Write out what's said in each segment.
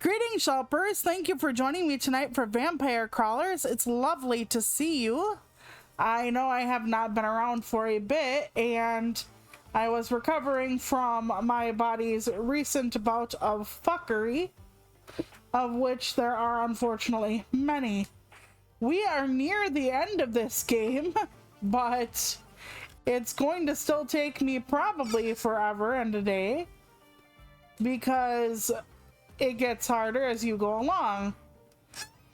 Greetings, shoppers. Thank you for joining me tonight for Vampire Crawlers. It's lovely to see you. I know I have not been around for a bit, and I was recovering from my body's recent bout of fuckery, of which there are unfortunately many. We are near the end of this game, but it's going to still take me probably forever and a day, because it gets harder as you go along.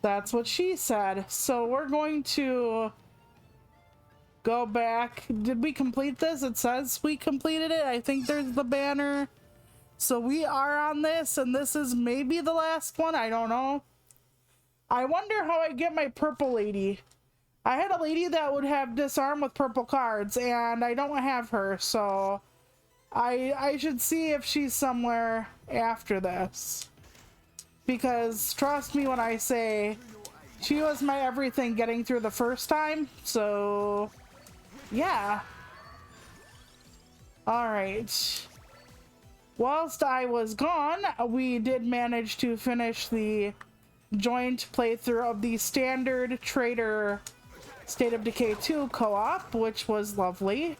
That's what she said. So we're going to go back. Did we complete this? It says we completed it. I think there's the banner. So we are on this, and this is maybe the last one. I don't know. I wonder how I get my purple lady. I had a lady that would have disarm with purple cards, and I don't have her, so I should see if she's somewhere after this. Because trust me when I say she was my everything getting through the first time, so yeah. Alright. Whilst I was gone, we did manage to finish the joint playthrough of the standard Trader State of Decay 2 co-op, which was lovely.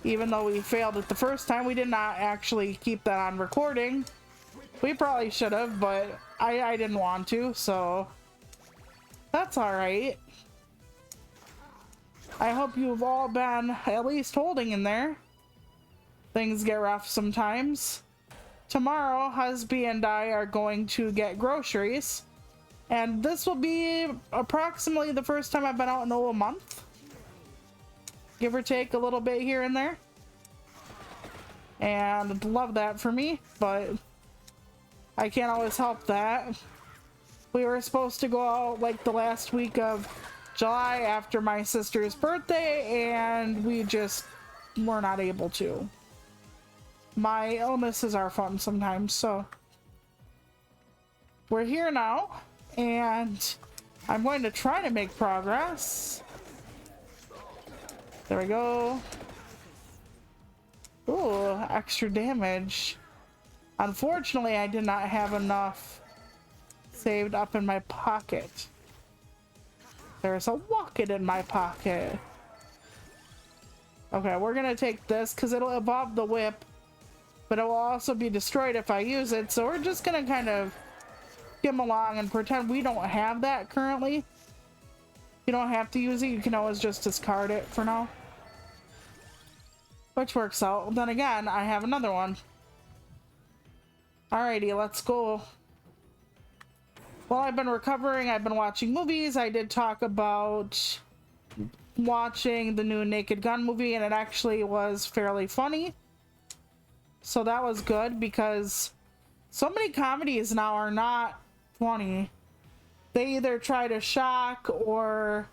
Even though we failed it the first time, we did not actually keep that on recording. We probably should have, but I didn't want to, so that's alright. I hope you've all been at least holding in there. Things get rough sometimes. Tomorrow, husband and I are going to get groceries, and this will be approximately the first time I've been out in a month. Give or take a little bit here and there. And love that for me, but I can't always help that. We were supposed to go out like the last week of July after my sister's birthday, and we just were not able to. My illnesses are fun sometimes, so we're here now, and I'm going to try to make progress. There we go. Ooh, extra damage. Unfortunately, I did not have enough saved up in my pocket. There's a wallet in my pocket. Okay, we're gonna take this because it'll evolve the whip, but it will also be destroyed if I use it. So we're just gonna kind of skim along and pretend we don't have that currently. You don't have to use it. You can always just discard it for now. Which works out. Then again, I have another one. Alrighty, let's go. While I've been recovering, I've been watching movies. I did talk about watching the new Naked Gun movie, and it actually was fairly funny. So that was good, because so many comedies now are not funny. They either try to shock or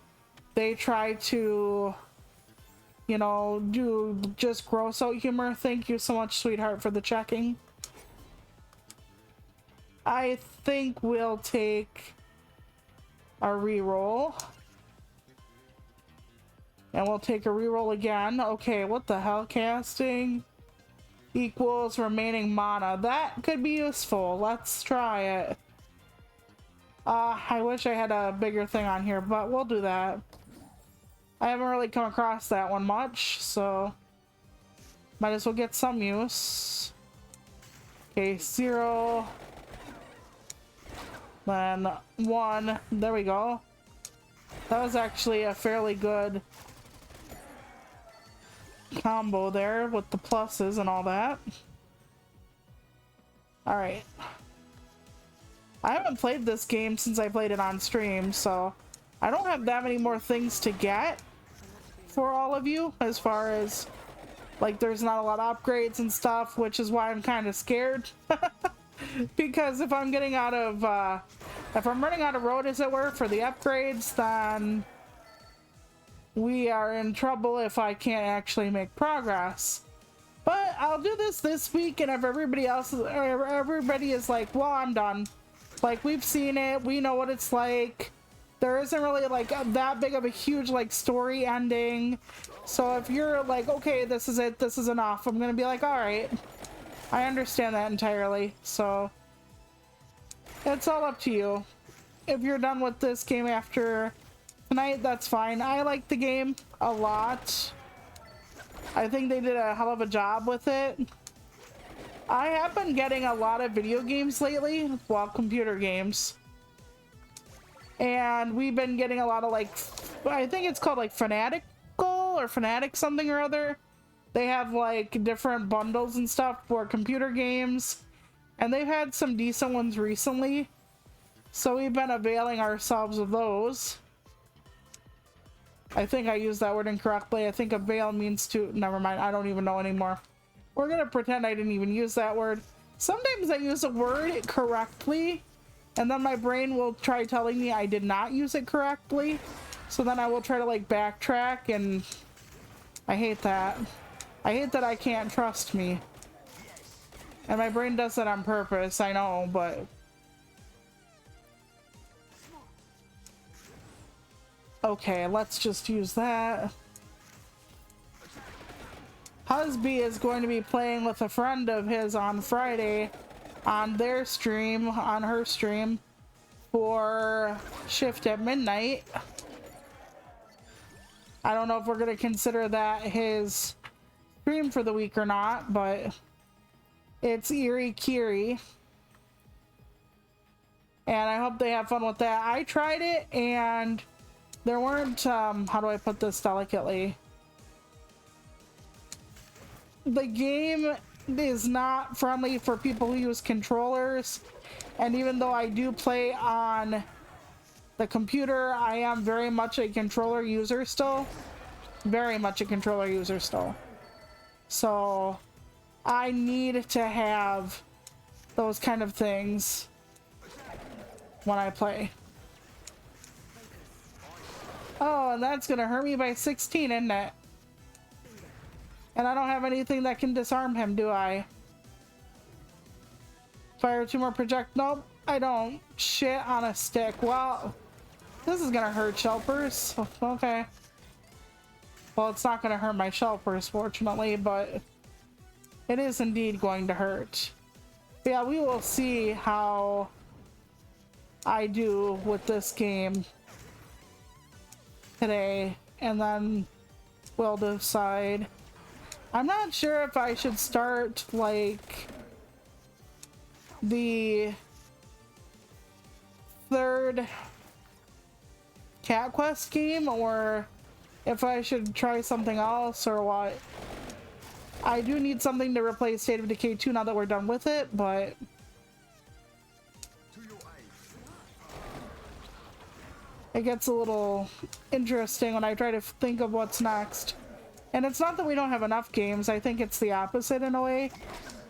they try to, you know, do just gross out humor. Thank you so much, sweetheart, for the checking. I think we'll take a reroll. And we'll take a reroll again. Okay, what the hell? Casting equals remaining mana. That could be useful. Let's try it. I wish I had a bigger thing on here, but we'll do that. I haven't really come across that one much, so might as well get some use. Okay, 0. Then 1. There we go. That was actually a fairly good combo there with the pluses and all that. Alright. I haven't played this game since I played it on stream, so I don't have that many more things to get for all of you, as far as like there's not a lot of upgrades and stuff, which is why I'm kind of scared. Because if I'm getting out of if I'm running out of road, as it were, for the upgrades, then we are in trouble if I can't actually make progress. But I'll do this week, and if everybody else everybody is like, well, I'm done, like, we've seen it, we know what it's like, there isn't really like that big of a huge like story ending. So if you're like, okay, this is it, this is enough, I'm gonna be like, all right, I understand that entirely. So It's all up to you. If you're done with this game after tonight, that's fine. I like the game a lot. I think they did a hell of a job with it. I have been getting a lot of video games lately, well, computer games. And we've been getting a lot of, like, I think it's called like Fanatical or Fanatic something or other. They have like different bundles and stuff for computer games. And they've had some decent ones recently. So we've been availing ourselves of those. I think I used that word incorrectly. I think avail means to... Never mind. I don't even know anymore. We're going to pretend I didn't even use that word. Sometimes I use a word correctly, and then my brain will try telling me I did not use it correctly. So then I will try to like backtrack, and I hate that. I hate that I can't trust me. And my brain does that on purpose, I know, but... Okay, let's just use that. Husby is going to be playing with a friend of his on Friday on their stream, on her stream, for Shift at Midnight. I don't know if we're going to consider that his stream for the week or not, but it's Eerie Kiri. And I hope they have fun with that. I tried it and there weren't, how do I put this delicately? The game is not friendly for people who use controllers. And even though I do play on the computer, I am very much a controller user still. Very much a controller user still. So I need to have those kind of things when I play. Oh, and that's gonna hurt me by 16, isn't it? And I don't have anything that can disarm him, do I? Fire 2 more project. Nope, I don't. Shit on a stick. Well, this is gonna hurt Shelpers. Okay. Well, it's not gonna hurt my Shelpers, fortunately, but it is indeed going to hurt. But yeah, we will see how I do with this game today, and then we'll decide. I'm not sure if I should start like the third Cat Quest game or if I should try something else or what. I do need something to replace State of Decay 2 now that we're done with it, but it gets a little interesting when I try to think of what's next. And it's not that we don't have enough games, I think it's the opposite in a way.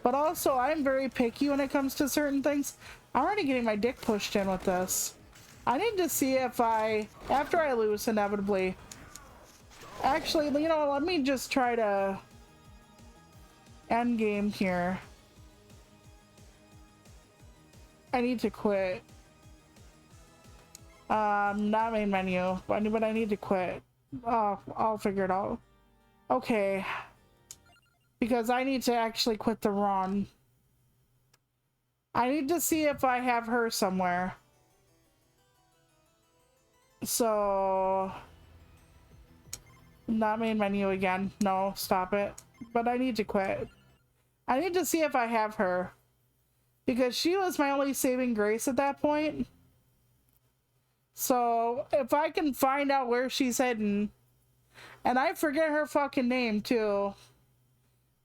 But also, I'm very picky when it comes to certain things. I'm already getting my dick pushed in with this. I need to see if after I lose inevitably... Actually, you know, let me just try to end game here. I need to quit. Not main menu, but I need to quit. Oh, I'll figure it out. Okay. Because I need to actually quit the run. I need to see if I have her somewhere. So... Not main menu again. No, stop it. But I need to quit. I need to see if I have her. Because she was my only saving grace at that point. So, if I can find out where she's hidden... And I forget her fucking name, too.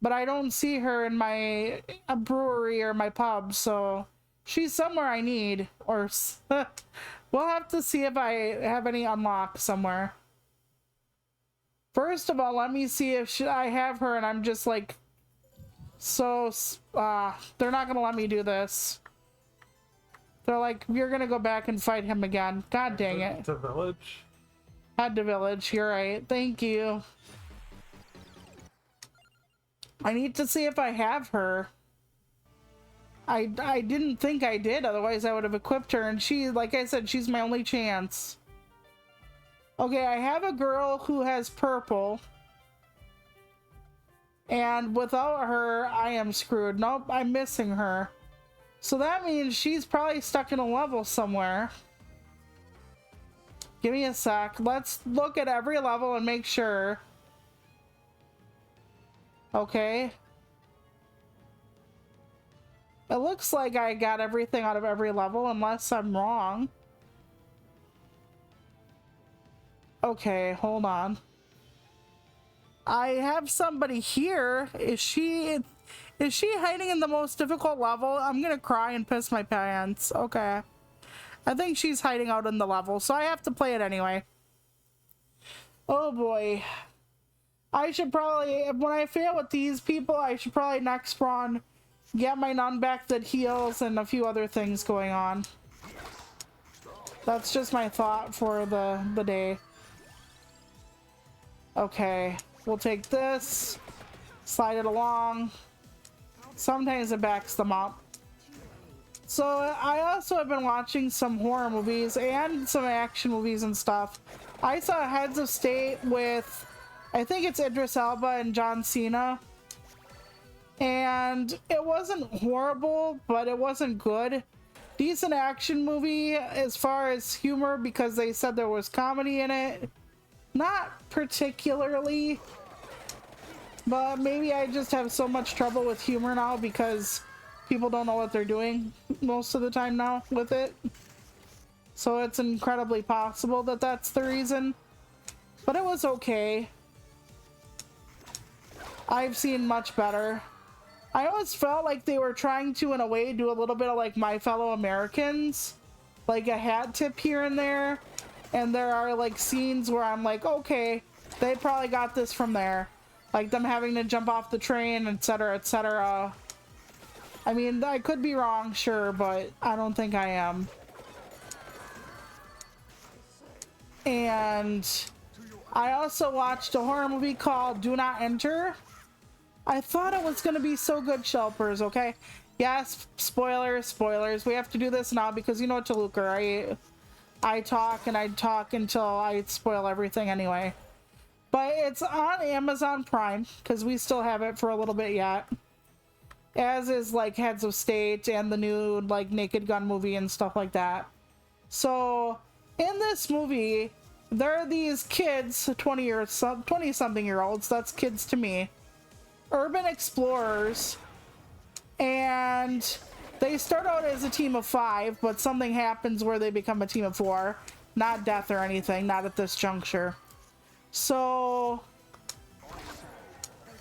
But I don't see her in my brewery or my pub, so... She's somewhere I need. Or... We'll have to see if I have any unlocked somewhere. First of all, let me see if I have her and I'm just like... So... they're not gonna let me do this. They're like, you're gonna go back and fight him again. God dang it. To village? Head to village, you're right. Thank you. I need to see if I have her. I didn't think I did, otherwise I would have equipped her, and she, like I said, she's my only chance. Okay, I have a girl who has purple. And without her, I am screwed. Nope, I'm missing her. So that means she's probably stuck in a level somewhere. Give me a sec. Let's look at every level and make sure. Okay. It looks like I got everything out of every level, unless I'm wrong. Okay, hold on. I have somebody here. Is she hiding in the most difficult level? I'm gonna cry and piss my pants. Okay. I think she's hiding out in the level, so I have to play it anyway. Oh boy. I should probably, when I fail with these people, I should probably next run get my nun back that heals and a few other things going on. That's just my thought for the day. Okay, we'll take this, slide it along. Sometimes it backs them up. So I also have been watching some horror movies and some action movies and stuff. I saw Heads of State with, I think it's Idris Elba and John Cena. And it wasn't horrible, but it wasn't good. Decent action movie as far as humor, because they said there was comedy in it. Not particularly, but maybe I just have so much trouble with humor now because people don't know what they're doing most of the time now with it. So it's incredibly possible that that's the reason. But it was okay. I've seen much better. I always felt like they were trying to, in a way, do a little bit of like My Fellow Americans. Like a hat tip here and there. And there are like scenes where I'm like, okay, they probably got this from there. Like them having to jump off the train, etc., etc. I mean, I could be wrong, sure, but I don't think I am. And I also watched a horror movie called Do Not Enter. I thought it was going to be so good, Shelpers, okay? Yes, spoilers. We have to do this now because you know Toluca, right? I talk and I talk until I spoil everything anyway. But it's on Amazon Prime because we still have it for a little bit yet. As is like Heads of State and the new like Naked Gun movie and stuff like that. So in this movie, there are these kids, 20-something year olds, that's kids to me, urban explorers, and they start out as a team of 5, but something happens where they become a team of 4. Not death or anything, not at this juncture. So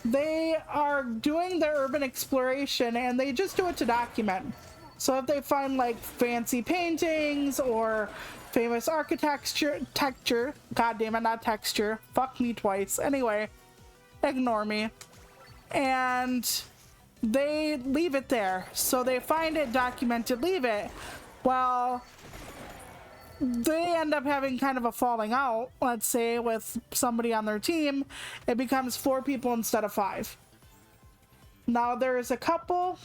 they are doing their urban exploration and they just do it to document. So if they find like fancy paintings or famous architecture, god damn it, not texture, fuck me twice. Anyway, ignore me. And they leave it there. So they find it, document it, leave it. Well, they end up having kind of a falling out, let's say, with somebody on their team. It becomes 4 people instead of 5. Now there's a couple,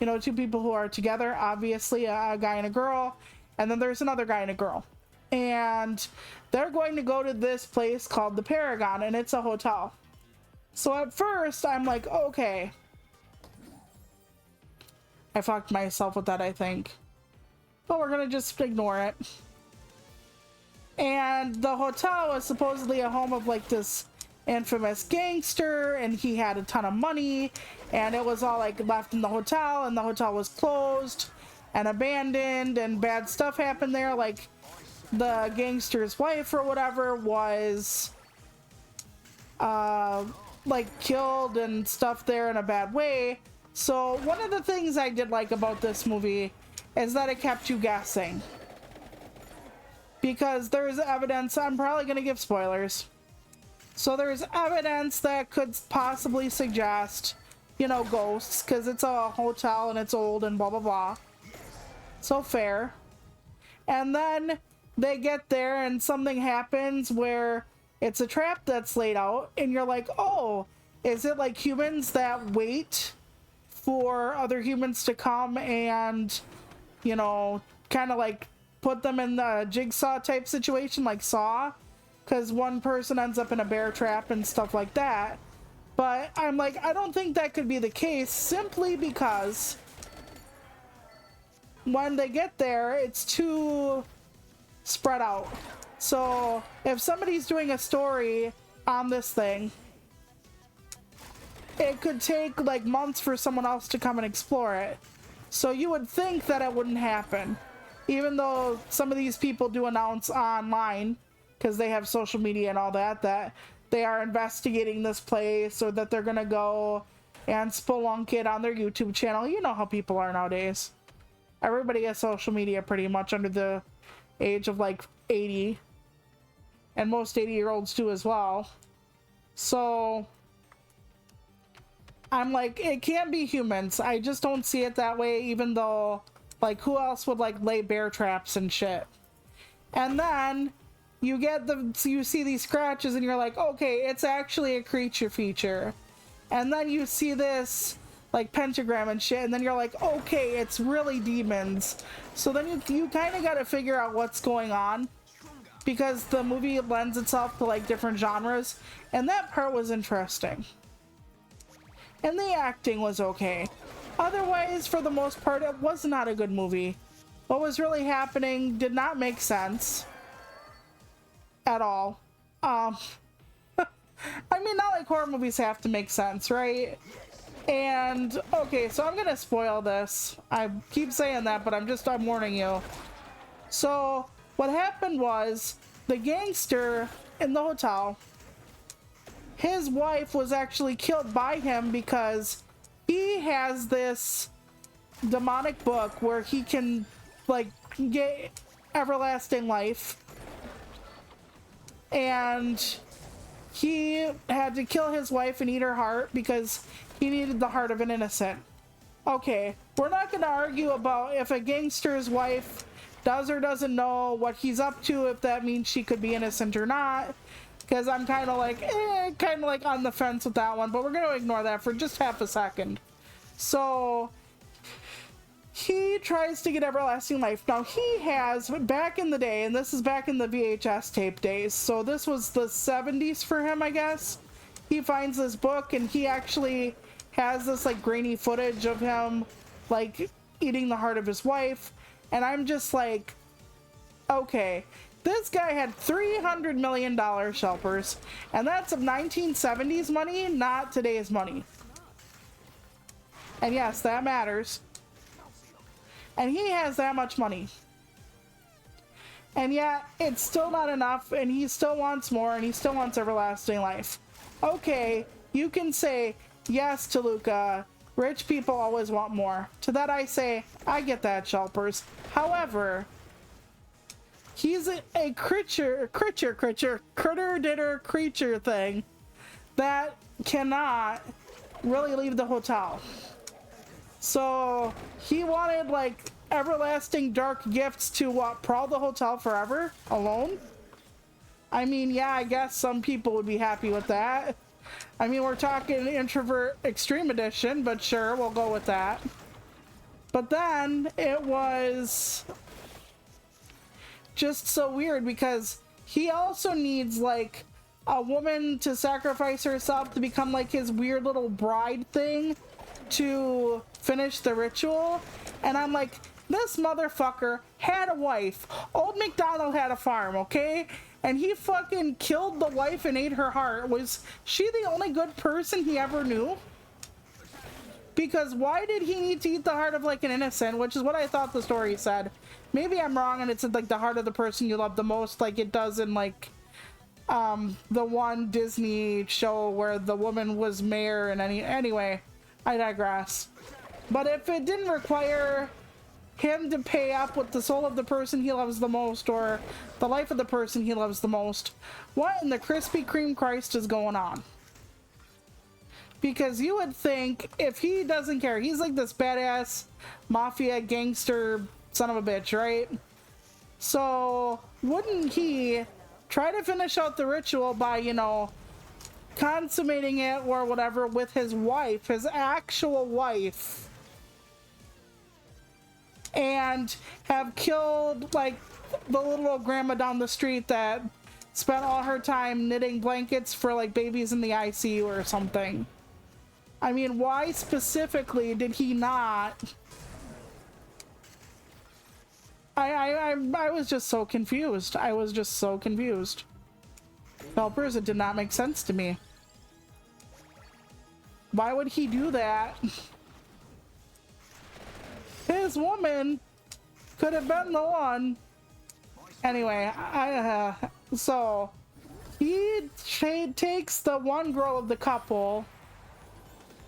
you know, 2 people who are together, obviously a guy and a girl, and then there's another guy and a girl. And they're going to go to this place called the Paragon, and it's a hotel. So at first, I'm like, okay. I fucked myself with that, I think. But we're gonna just ignore it. And the hotel was supposedly a home of like this infamous gangster, and he had a ton of money, and it was all like left in the hotel, and the hotel was closed and abandoned, and bad stuff happened there. Like the gangster's wife or whatever was like killed and stuff there in a bad way. So one of the things I did like about this movie is that it kept you guessing, because there's evidence. I'm probably gonna give spoilers, so there's evidence that could possibly suggest, you know, ghosts, because it's a hotel and it's old and blah blah blah. So fair. And then they get there and something happens where it's a trap that's laid out, and you're like, oh, is it like humans that wait for other humans to come and, you know, kind of like put them in the jigsaw type situation like Saw, because one person ends up in a bear trap and stuff like that. But I'm like, I don't think that could be the case, simply because when they get there, it's too spread out. So if somebody's doing a story on this thing, it could take like months for someone else to come and explore it. So you would think that it wouldn't happen, even though some of these people do announce online, because they have social media and all that, that they are investigating this place, or that they're gonna go and spelunk it on their YouTube channel. You know how people are nowadays. Everybody has social media pretty much under the age of like 80. And most 80-year-olds do as well. So I'm like, it can't be humans. I just don't see it that way, even though, like, who else would like lay bear traps and shit? And then you get so you see these scratches and you're like, okay, it's actually a creature feature. And then you see this like pentagram and shit, and then you're like, okay, it's really demons. So then you kind of got to figure out what's going on, because the movie lends itself to like different genres, and that part was interesting. And the acting was okay. Otherwise, for the most part, it was not a good movie. What was really happening did not make sense at all. I mean, not like horror movies have to make sense, right? And okay, so I'm gonna spoil this. I keep saying that, but I'm warning you. So what happened was, the gangster in the hotel, his wife was actually killed by him because he has this demonic book where he can like get everlasting life, and he had to kill his wife and eat her heart because he needed the heart of an innocent. Okay, we're not going to argue about if a gangster's wife does or doesn't know what he's up to, if that means she could be innocent or not, because I'm kind of like on the fence with that one, but we're going to ignore that for just half a second. So he tries to get everlasting life. Now he has, back in the day, and this is back in the VHS tape days, so this was the 70s for him, I guess. He finds this book and he actually has this like grainy footage of him like eating the heart of his wife, and I'm just like, okay, this guy had $300 million, Shelpers, and that's of 1970s money, not today's money. And yes, that matters. And he has that much money. And yet, it's still not enough, and he still wants more, and he still wants everlasting life. Okay, you can say, yes, Toluca, rich people always want more. To that I say, I get that, Shelpers. However, he's a critter thing that cannot really leave the hotel. So he wanted like everlasting dark gifts to what, prowl the hotel forever alone? I mean, yeah, I guess some people would be happy with that. I mean, we're talking introvert extreme edition, but sure, we'll go with that. But then it was just so weird because he also needs like a woman to sacrifice herself to become like his weird little bride thing to finish the ritual. And I'm like, this motherfucker had a wife. Old MacDonald had a farm, okay? And he fucking killed the wife and ate her heart. Was she the only good person he ever knew? Because why did he need to eat the heart of like an innocent, which is what I thought the story said. Maybe I'm wrong and it's like the heart of the person you love the most, like it does in like the one Disney show where the woman was mayor. And anyway, I digress. But if it didn't require him to pay up with the soul of the person he loves the most, or the life of the person he loves the most, what in the Krispy Kreme Christ is going on? Because you would think if he doesn't care, he's like this badass mafia gangster son of a bitch, right? So wouldn't he try to finish out the ritual by, you know, consummating it or whatever with his wife, his actual wife, and have killed like the little old grandma down the street that spent all her time knitting blankets for like babies in the ICU or something? I mean, why specifically did he not I was just so confused. I was just so confused. Helpers, it did not make sense to me. Why would he do that? His woman could have been the one. Anyway, so he takes the one girl of the couple,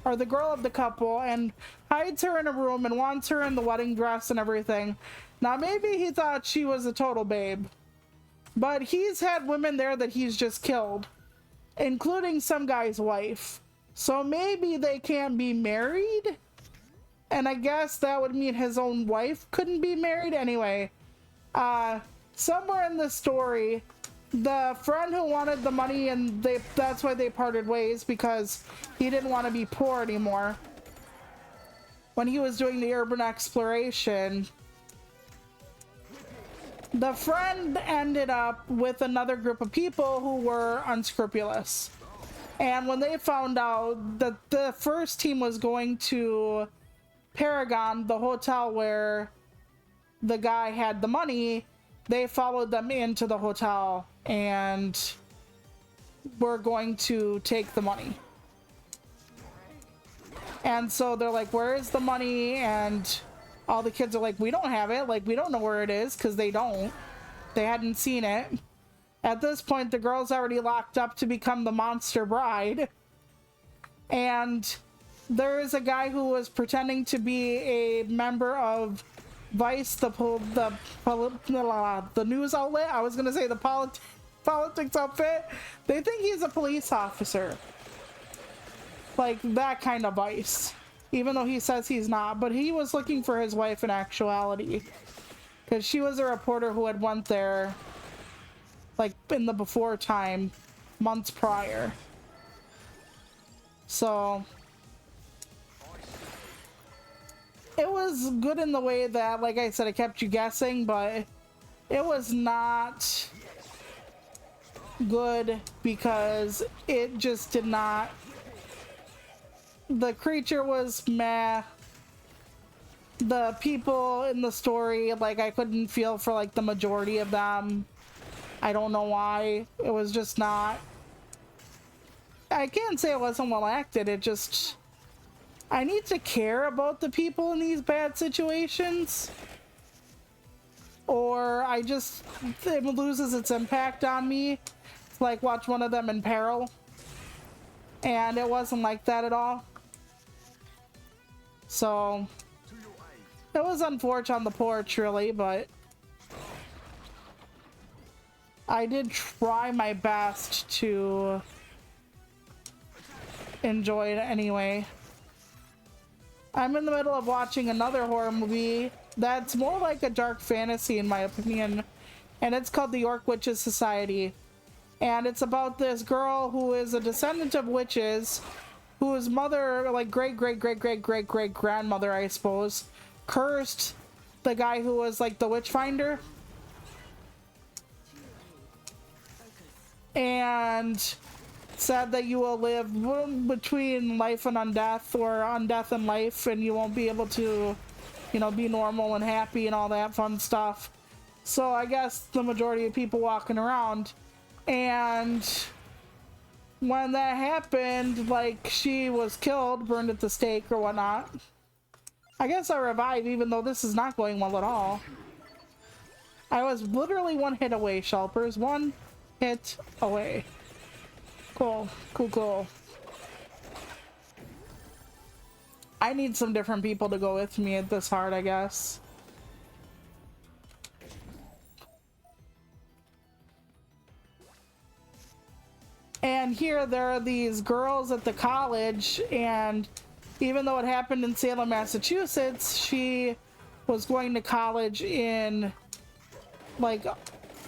or the girl of the couple, and hides her in a room and wants her in the wedding dress and everything. Now, maybe he thought she was a total babe, but he's had women there that he's just killed, including some guy's wife. So maybe they can't be married? And I guess that would mean his own wife couldn't be married? Anyway, somewhere in the story, the friend who wanted the money, and that's why they parted ways, because he didn't want to be poor anymore. When he was doing the urban exploration, the friend ended up with another group of people who were unscrupulous. And when they found out that the first team was going to Paragon, the hotel where the guy had the money, they followed them into the hotel and were going to take the money. And so they're like, where is the money? And all the kids are like, we don't have it. Like, we don't know where it is, because they don't. They hadn't seen it. At this point, the girl's already locked up to become the monster bride. And there is a guy who was pretending to be a member of Vice, the news outlet. I was going to say the politics outfit. They think he's a police officer. Like that kind of Vice. Even though he says he's not. But he was looking for his wife in actuality. Because she was a reporter who had went there like in the before time, months prior. So it was good in the way that, like I said, it kept you guessing, but it was not good because it just did not. The creature was meh. The people in the story, like, I couldn't feel for like the majority of them. I don't know why. It was just not. I can't say it wasn't well acted. It just, I need to care about the people in these bad situations, or I just, it loses its impact on me. Like, watch one of them in peril, and it wasn't like that at all. So it was unfortunate on the porch, really, but I did try my best to enjoy it anyway. I'm in the middle of watching another horror movie that's more like a dark fantasy in my opinion, and it's called The York Witches Society. And it's about this girl who is a descendant of witches, whose mother, like great grandmother, I suppose, cursed the guy who was like the witch finder. And said that you will live between life and undeath, or undeath and life, and you won't be able to, you know, be normal and happy and all that fun stuff. So I guess the majority of people walking around, and when that happened, like, she was killed, burned at the stake or whatnot. I guess I revive, even though this is not going well at all. I was literally one hit away, Shelpers. One hit away. Cool. I need some different people to go with me at this hard, I guess. And here there are these girls at the college, and even though it happened in Salem, Massachusetts, she was going to college in, like,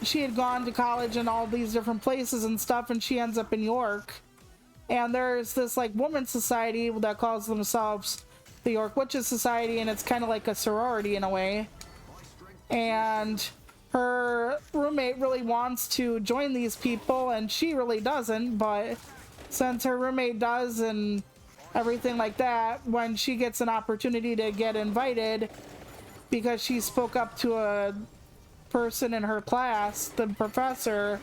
she had gone to college in all these different places and stuff, and she ends up in York. And there's this like women's society that calls themselves the York Witches Society, and it's kind of like a sorority in a way. And her roommate really wants to join these people, and she really doesn't, but since her roommate does and everything like that, when she gets an opportunity to get invited, because she spoke up to a person in her class, the professor.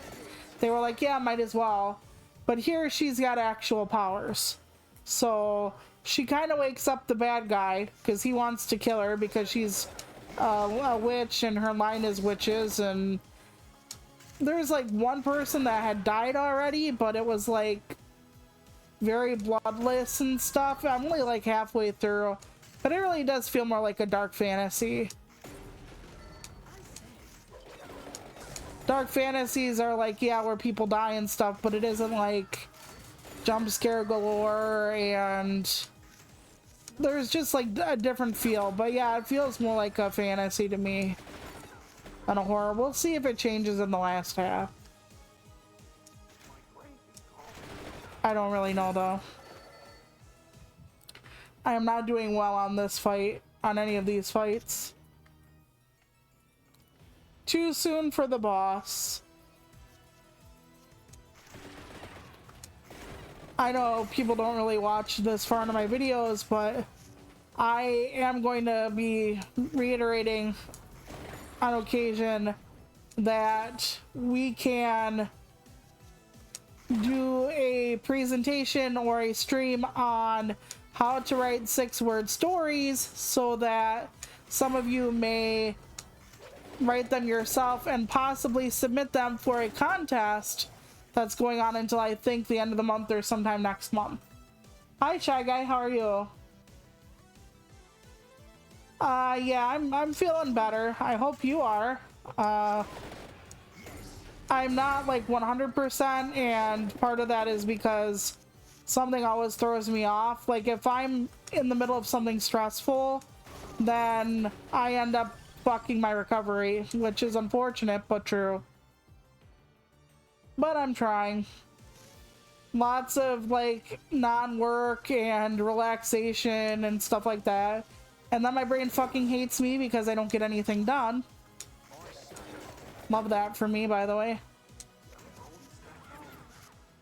They were like, yeah, might as well. But here she's got actual powers. So she kind of wakes up the bad guy because he wants to kill her because she's a witch and her line is witches. And there's like one person that had died already, but it was like very bloodless and stuff. I'm only like halfway through, but it really does feel more like a dark fantasy. Dark fantasies are like, yeah, where people die and stuff, but it isn't like jump scare galore, and there's just like a different feel. But yeah, it feels more like a fantasy to me than a horror. We'll see if it changes in the last half. I don't really know though. I am not doing well on this fight, on any of these fights. Too soon for the boss. I know people don't really watch this far into my videos, but I am going to be reiterating on occasion that we can do a presentation or a stream on how to write 6-word stories so that some of you may write them yourself and possibly submit them for a contest that's going on until I think the end of the month or sometime next month. Hi Shy Guy, how are you? Yeah, I'm feeling better. I hope you are. I'm not like 100%, and part of that is because something always throws me off. Like if I'm in the middle of something stressful, then I end up fucking my recovery, which is unfortunate but true. But I'm trying. Lots of like non-work and relaxation and stuff like that. And then my brain fucking hates me because I don't get anything done. Love that for me, by the way.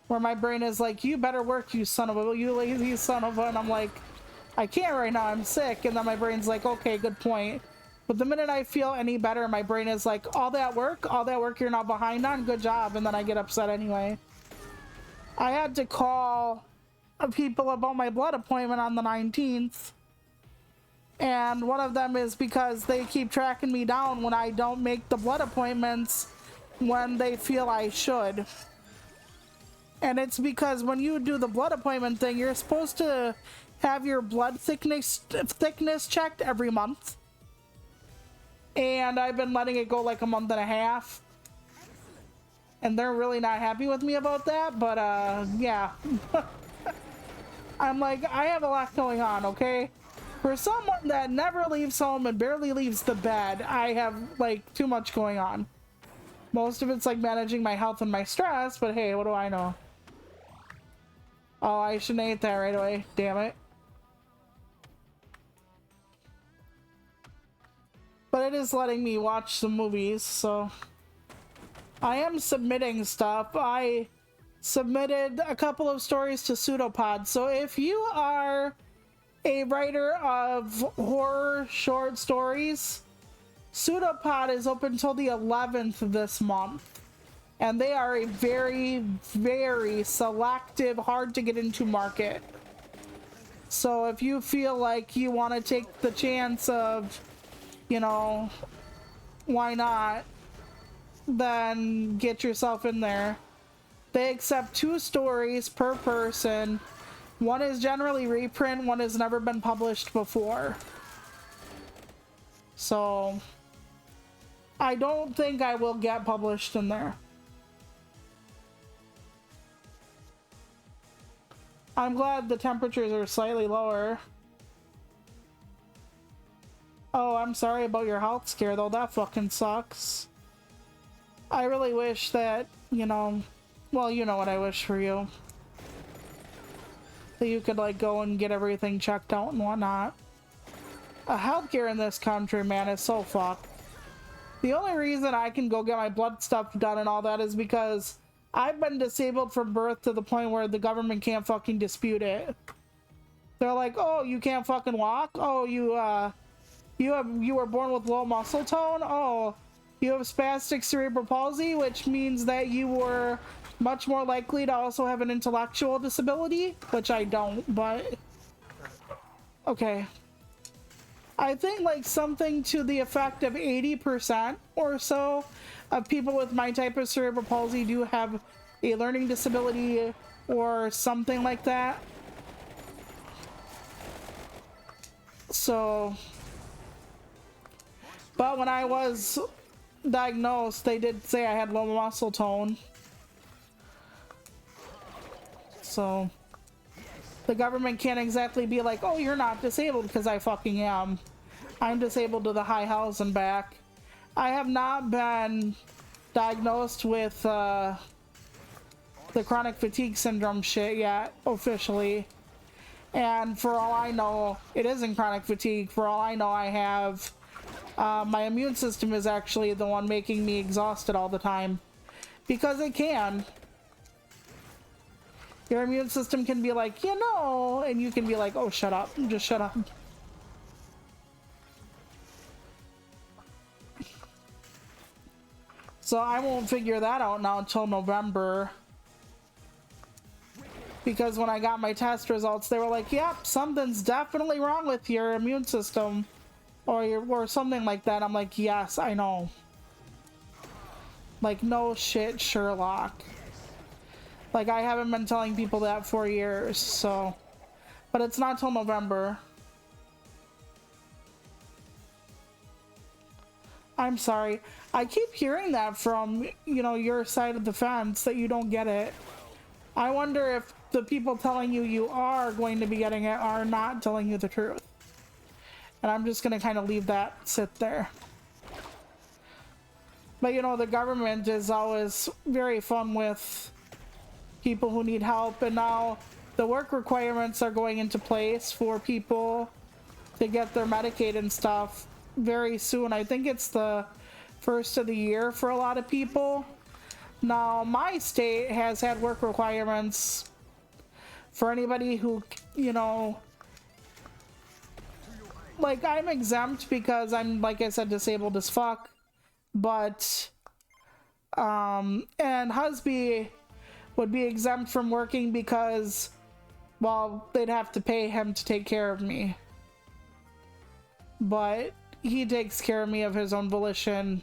Where my brain is like, you better work, you son of a, you lazy son of a, and I'm like, I can't right now, I'm sick. And then my brain's like, okay, good point. But the minute I feel any better, my brain is like, all that work you're not behind on, good job. And then I get upset anyway. I had to call people about my blood appointment on the 19th. And one of them is because they keep tracking me down when I don't make the blood appointments when they feel I should. And it's because when you do the blood appointment thing, you're supposed to have your blood thickness checked every month. And I've been letting it go like a month and a half. And they're really not happy with me about that, but yeah. I'm like, I have a lot going on, okay? For someone that never leaves home and barely leaves the bed, I have like too much going on. Most of it's like managing my health and my stress, but hey, what do I know? Oh, I shouldn't have ate that right away. Damn it. But it is letting me watch some movies, so I am submitting stuff. I submitted a couple of stories to Pseudopod, so if you are a writer of horror short stories, Pseudopod is open till the 11th this month. And they are a very, very selective, hard to get into market. So if you feel like you want to take the chance of, you know, why not, then get yourself in there. They accept 2 stories per person. One is generally reprint, one has never been published before. So I don't think I will get published in there. I'm glad the temperatures are slightly lower. Oh, I'm sorry about your health scare though, that fucking sucks. I really wish that, you know, well, you know what I wish for you. That you could like go and get everything checked out and whatnot. Healthcare in this country, man, is so fucked. The only reason I can go get my blood stuff done and all that is because I've been disabled from birth to the point where the government can't fucking dispute it. They're like, oh, you can't fucking walk? Oh, You were born with low muscle tone? Oh, you have spastic cerebral palsy, which means that you were much more likely to also have an intellectual disability, which I don't, but okay. I think like something to the effect of 80% or so of people with my type of cerebral palsy do have a learning disability or something like that. So, but when I was diagnosed, they did say I had low muscle tone. So, the government can't exactly be like, oh, you're not disabled, because I fucking am. I'm disabled to the high hells and back. I have not been diagnosed with the chronic fatigue syndrome shit yet, officially. And for all I know, it isn't chronic fatigue. For all I know, I have... my immune system is actually the one making me exhausted all the time. Because it can. Your immune system can be like, you know, and you can be like, oh, shut up. Just shut up. So I won't figure that out now until November. Because when I got my test results, they were like, yep, something's definitely wrong with your immune system. Or something like that. I'm like, yes, I know. Like, no shit, Sherlock. Like, I haven't been telling people that for years, so... But it's not till November. I'm sorry. I keep hearing that from, you know, your side of the fence, that you don't get it. I wonder if the people telling you you are going to be getting it are not telling you the truth. And I'm just gonna kind of leave that sit there. But you know, the government is always very fun with people who need help, and now the work requirements are going into place for people to get their Medicaid and stuff very soon. I think it's the first of the year for a lot of people. Now, my state has had work requirements for anybody who, you know, like, I'm exempt because I'm, like I said, disabled as fuck, but, and husband would be exempt from working because, well, they'd have to pay him to take care of me. But he takes care of me of his own volition.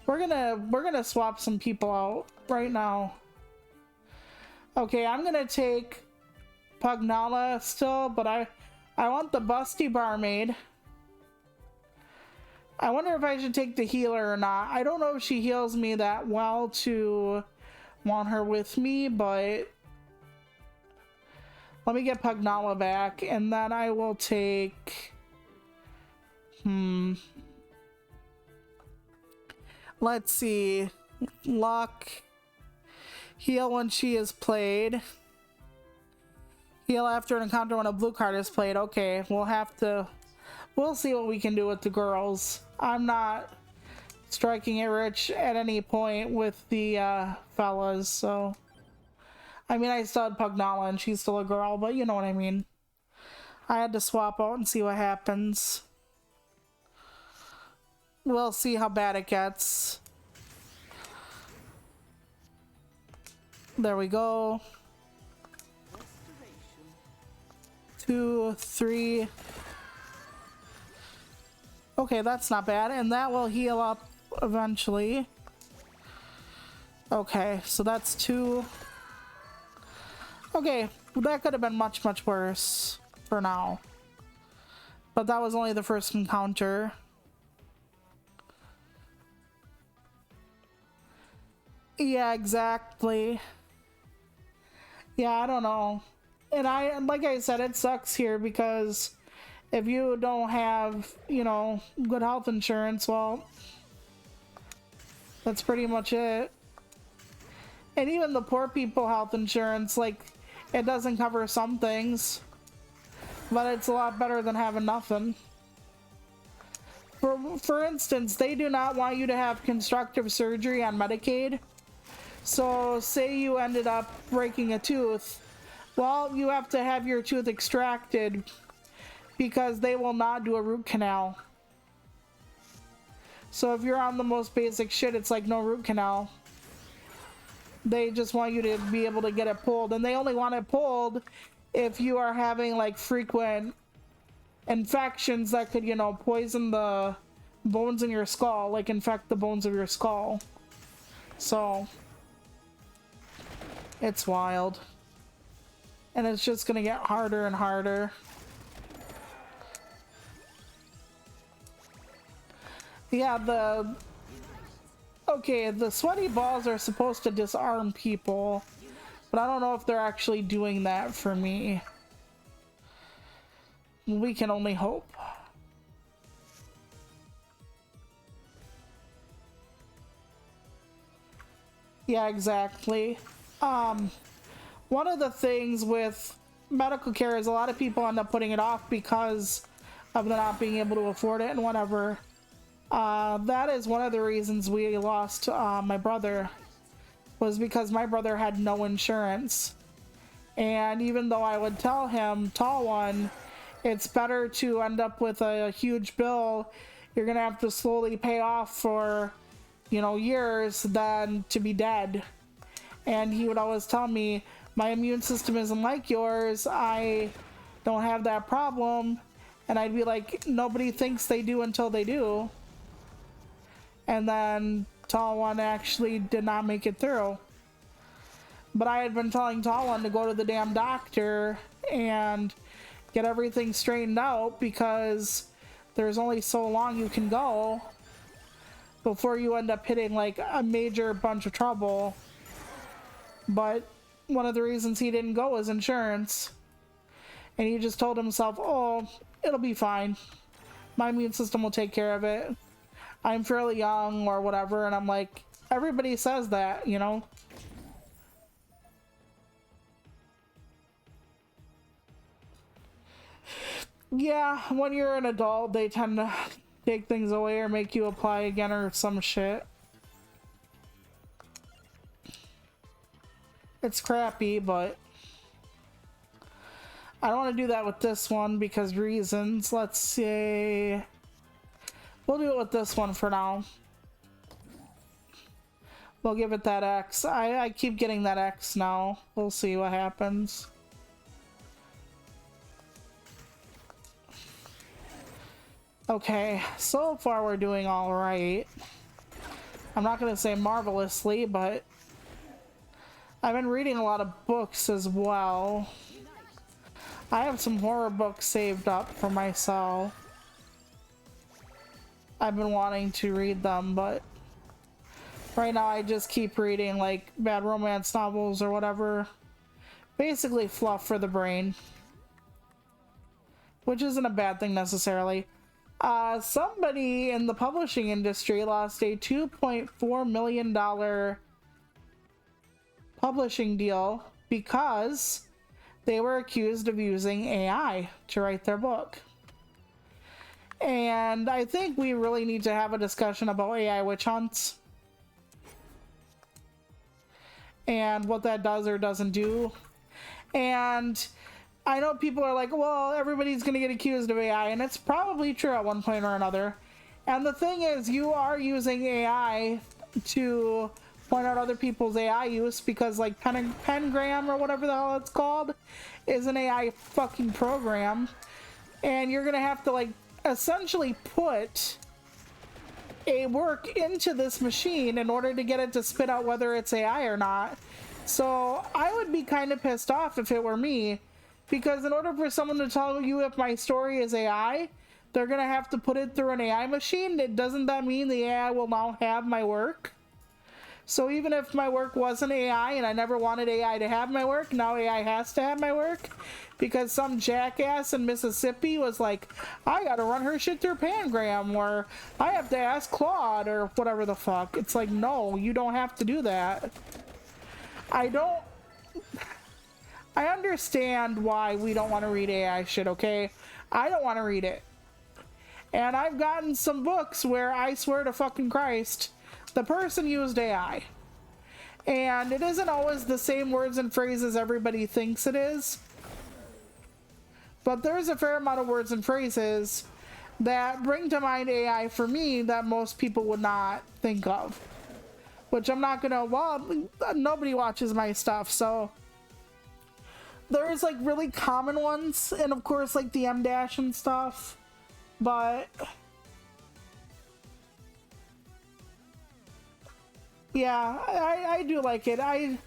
We're gonna swap some people out right now. Okay, I'm gonna take Pugnala still, but I want the busty barmaid. I wonder if I should take the healer or not. I don't know if she heals me that well to want her with me, but let me get Pugnala back, and then I will take... Let's see. Luck. Heal when she is played. Heal after an encounter when a blue card is played. Okay, we'll see what we can do with the girls. I'm not striking it rich at any point with the fellas, so... I mean, I still had Pugnala and she's still a girl, but you know what I mean. I had to swap out and see what happens. We'll see how bad it gets. There we go. 2, 3. Okay, that's not bad, and that will heal up eventually. Okay, so that's 2. Okay, that could have been much, much worse for now. But that was only the first encounter. Yeah, exactly. Yeah, I don't know. And like I said, it sucks here because if you don't have, you know, good health insurance, well, that's pretty much it. And even the poor people health insurance, like, it doesn't cover some things, but it's a lot better than having nothing. For instance, they do not want you to have constructive surgery on Medicaid. So say you ended up breaking a tooth, well, you have to have your tooth extracted because they will not do a root canal. So if you're on the most basic shit, it's like no root canal. They just want you to be able to get it pulled, and they only want it pulled if you are having like frequent infections that could, you know, poison the bones in your skull, like infect the bones of your skull. So it's wild, and it's just gonna get harder and harder. Yeah, the sweaty balls are supposed to disarm people, but I don't know if they're actually doing that for me. We can only hope. Yeah, exactly. One of the things with medical care is a lot of people end up putting it off because of not being able to afford it and whatever. That is one of the reasons we lost my brother, was because my brother had no insurance. And even though I would tell him, tall one, it's better to end up with a huge bill you're gonna have to slowly pay off for, you know, years, than to be dead. And he would always tell me, my immune system isn't like yours, I don't have that problem. And I'd be like, nobody thinks they do until they do. And then tall one actually did not make it through. But I had been telling tall one to go to the damn doctor and get everything straightened out, because there's only so long you can go before you end up hitting like a major bunch of trouble. But one of the reasons he didn't go was insurance. And he just told himself, oh, it'll be fine. My immune system will take care of it. I'm fairly young or whatever. And I'm like, everybody says that, you know? Yeah, when you're an adult, they tend to take things away or make you apply again or some shit. It's crappy, but I don't want to do that with this one because reasons. Let's see. We'll do it with this one for now. We'll give it that X. I keep getting that X now. We'll see what happens. Okay, so far we're doing all right. I'm not gonna say marvelously, but I've been reading a lot of books as well. I have some horror books saved up for myself. I've been wanting to read them, but right now I just keep reading like bad romance novels or whatever. Basically fluff for the brain, which isn't a bad thing necessarily. Somebody in the publishing industry lost a $2.4 million publishing deal because they were accused of using AI to write their book. And I think we really need to have a discussion about AI witch hunts and what that does or doesn't do. And I know people are like, well, everybody's going to get accused of AI, and it's probably true at one point or another. And the thing is, you are using AI to point out other people's AI use, because like Pengram or whatever the hell it's called is an AI fucking program. And you're going to have to like essentially put a work into this machine in order to get it to spit out whether it's AI or not. So I would be kind of pissed off if it were me. Because in order for someone to tell you if my story is AI, they're going to have to put it through an AI machine. Doesn't that mean the AI will now have my work? So even if my work wasn't AI and I never wanted AI to have my work, now AI has to have my work? Because some jackass in Mississippi was like, I gotta run her shit through Pangram, or I have to ask Claude, or whatever the fuck. It's like, no, you don't have to do that. I understand why we don't want to read AI shit, okay? I don't want to read it. And I've gotten some books where I swear to fucking Christ, the person used AI. And it isn't always the same words and phrases everybody thinks it is. But there's a fair amount of words and phrases that bring to mind AI for me that most people would not think of. Which I'm not gonna, well, nobody watches my stuff, so there's like really common ones, and of course like the M dash and stuff, but yeah, I do like it. I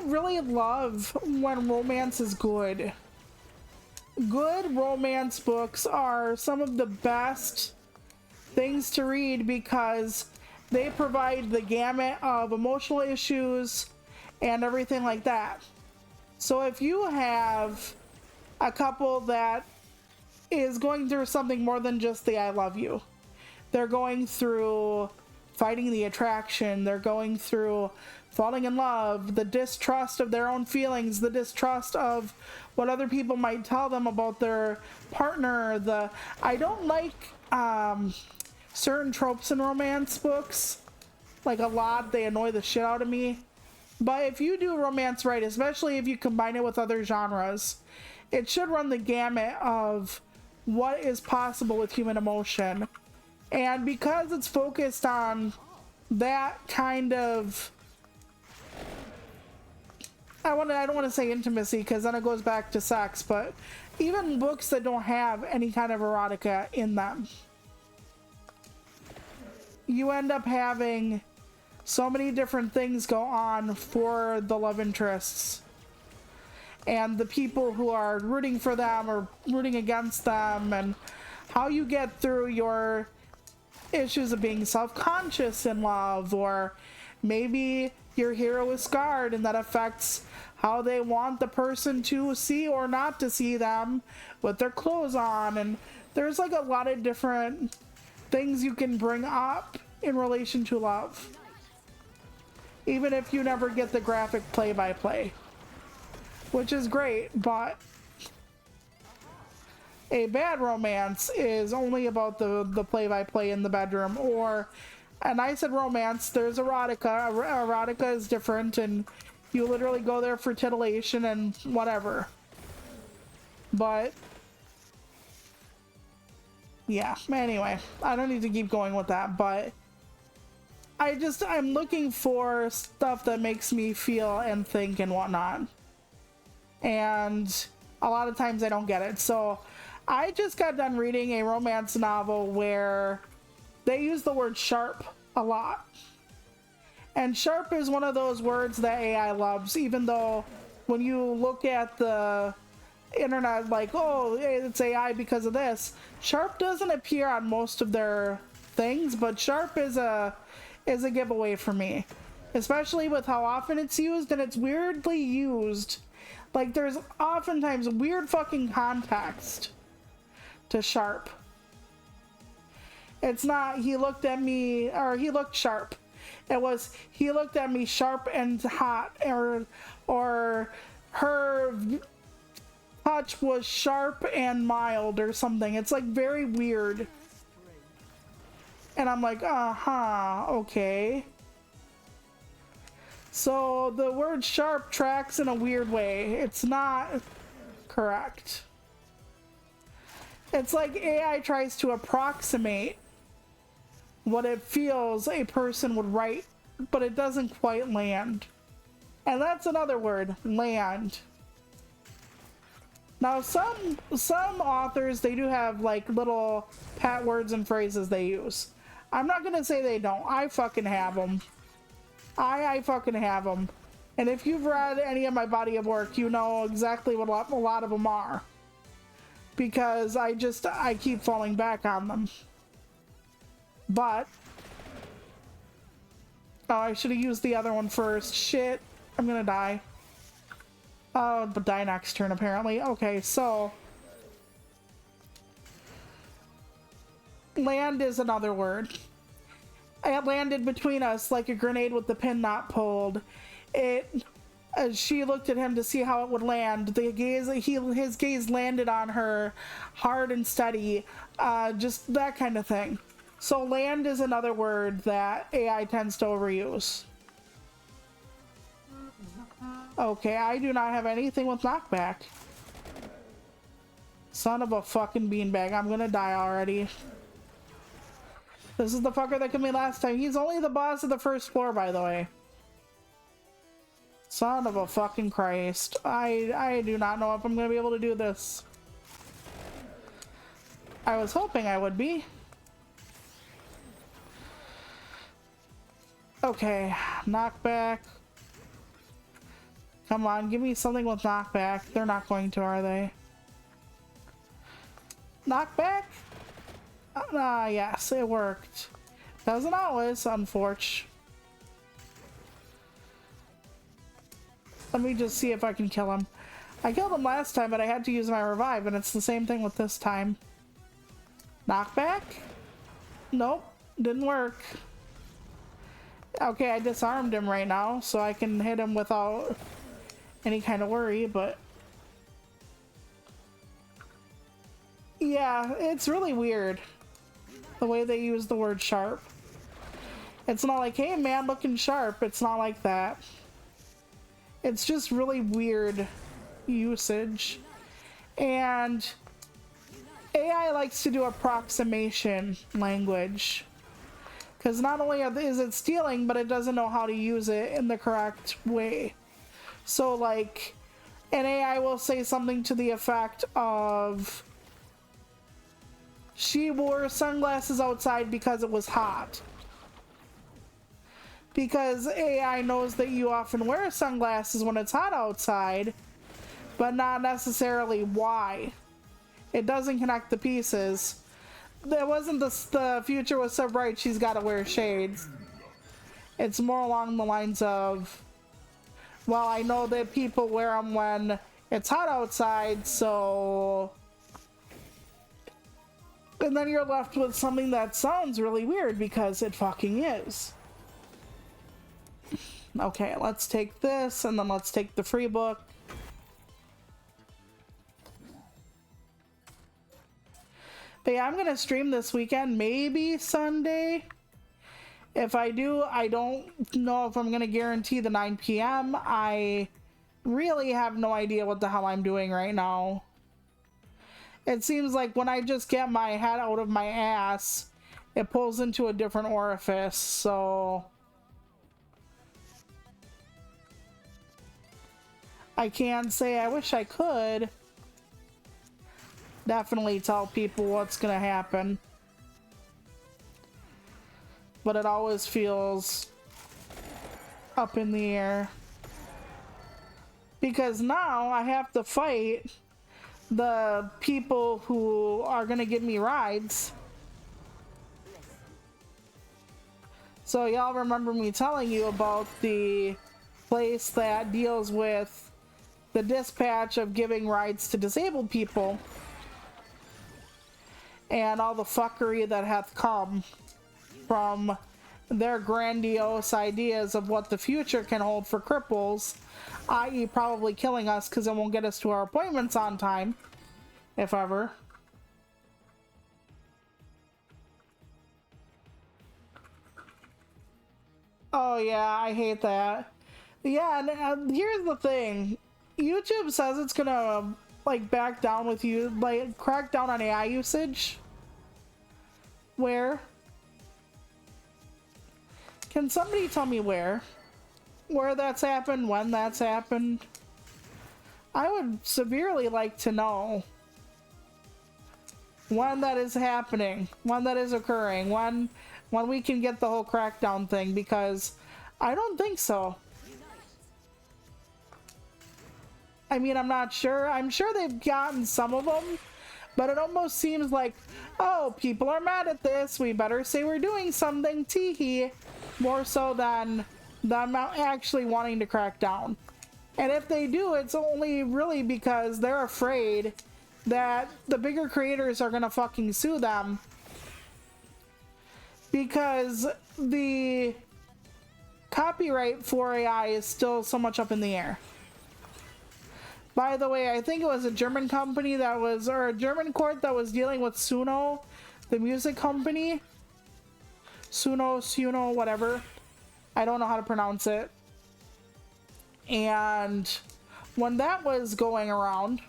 really love when romance is good. Good romance books are some of the best things to read because they provide the gamut of emotional issues and everything like that. So if you have a couple that is going through something more than just the I love you, they're going through fighting the attraction, they're going through falling in love, the distrust of their own feelings, the distrust of what other people might tell them about their partner, I don't like certain tropes in romance books, like a lot. They annoy the shit out of me. But if you do romance right, especially if you combine it with other genres, it should run the gamut of what is possible with human emotion. And because it's focused on that kind of, I don't want to say intimacy because then it goes back to sex, but even books that don't have any kind of erotica in them, you end up having so many different things go on for the love interests and the people who are rooting for them or rooting against them, and how you get through your issues of being self-conscious in love, or maybe your hero is scarred and that affects how they want the person to see or not to see them with their clothes on. And there's like a lot of different things you can bring up in relation to love, even if you never get the graphic play-by-play, which is great. But a bad romance is only about the play-by-play in the bedroom. Or, and I said romance, there's erotica. Erotica is different, and you literally go there for titillation and whatever. But yeah, anyway, I don't need to keep going with that, but I'm looking for stuff that makes me feel and think and whatnot. And a lot of times I don't get it. So I just got done reading a romance novel where they use the word sharp a lot. And sharp is one of those words that AI loves, even though when you look at the internet like, oh, it's AI because of this, sharp doesn't appear on most of their things, but sharp is a giveaway for me, especially with how often it's used, and it's weirdly used. Like, there's oftentimes weird fucking context to sharp. It's not he looked at me, or he looked sharp. It was he looked at me sharp and hot, or her touch was sharp and mild or something. It's like very weird. And I'm like, okay. So the word sharp tracks in a weird way. It's not correct. It's like AI tries to approximate what it feels a person would write, but it doesn't quite land. And that's another word, land. Now some authors, they do have like little pat words and phrases they use. I'm not gonna say they don't. I fucking have them. I fucking have them. And if you've read any of my body of work, you know exactly what a lot of them are. Because I keep falling back on them. But oh, I should have used the other one first. Shit, I'm gonna die. Oh, but die next turn apparently. Okay, so land is another word. It landed between us like a grenade with the pin not pulled. She looked at him to see how it would land. His gaze landed on her hard and steady. Just that kind of thing. So land is another word that AI tends to overuse. Okay, I do not have anything with knockback. Son of a fucking beanbag. I'm gonna die already. This is the fucker that killed me last time. He's only the boss of the first floor, by the way. Son of a fucking Christ. I do not know if I'm gonna be able to do this. I was hoping I would be. Okay, knockback. Come on, give me something with knockback. They're not going to, are they? Knockback? Yes, it worked. Doesn't always, unfortunately. Let me just see if I can kill him. I killed him last time, but I had to use my revive, and it's the same thing with this time. Knockback? Nope, didn't work. Okay, I disarmed him right now, so I can hit him without any kind of worry, but... yeah, it's really weird. The way they use the word sharp. It's not like, hey man, looking sharp. It's not like that. It's just really weird usage. And AI likes to do approximation language. Because not only is it stealing, but it doesn't know how to use it in the correct way. So like, an AI will say something to the effect of, she wore sunglasses outside because it was hot. Because AI knows that you often wear sunglasses when it's hot outside, but not necessarily why. It doesn't connect the pieces. There wasn't the future was so bright she's got to wear shades. It's more along the lines of, well, I know that people wear them when it's hot outside, so... and then you're left with something that sounds really weird because it fucking is. Okay, let's take this and then let's take the free book. But yeah, I'm gonna stream this weekend, maybe Sunday. If I do, I don't know if I'm gonna guarantee the 9 p.m. I really have no idea what the hell I'm doing right now. It seems like when I just get my head out of my ass, it pulls into a different orifice, so... I can't say I wish I could definitely tell people what's gonna happen. But it always feels up in the air. Because now I have to fight the people who are gonna give me rides. So y'all remember me telling you about the place that deals with the dispatch of giving rides to disabled people and all the fuckery that hath come from their grandiose ideas of what the future can hold for cripples, i.e. probably killing us because it won't get us to our appointments on time, if ever. Oh yeah, I hate that. Yeah, and here's the thing. YouTube says it's gonna, like, back down with you, like, crack down on AI usage. Where? Can somebody tell me where? Where that's happened, when that's happened? I would severely like to know when that is happening, when that is occurring, when we can get the whole crackdown thing, because I don't think so. I mean, I'm not sure. I'm sure they've gotten some of them, but it almost seems like, oh, people are mad at this, we better say we're doing something, teehee, more so than them actually wanting to crack down. And if they do, it's only really because they're afraid that the bigger creators are gonna fucking sue them, because the copyright for AI is still so much up in the air. By the way, I think it was a German company that was, or a German court that was dealing with Suno, the music company. Suno, whatever. I don't know how to pronounce it. And when that was going around,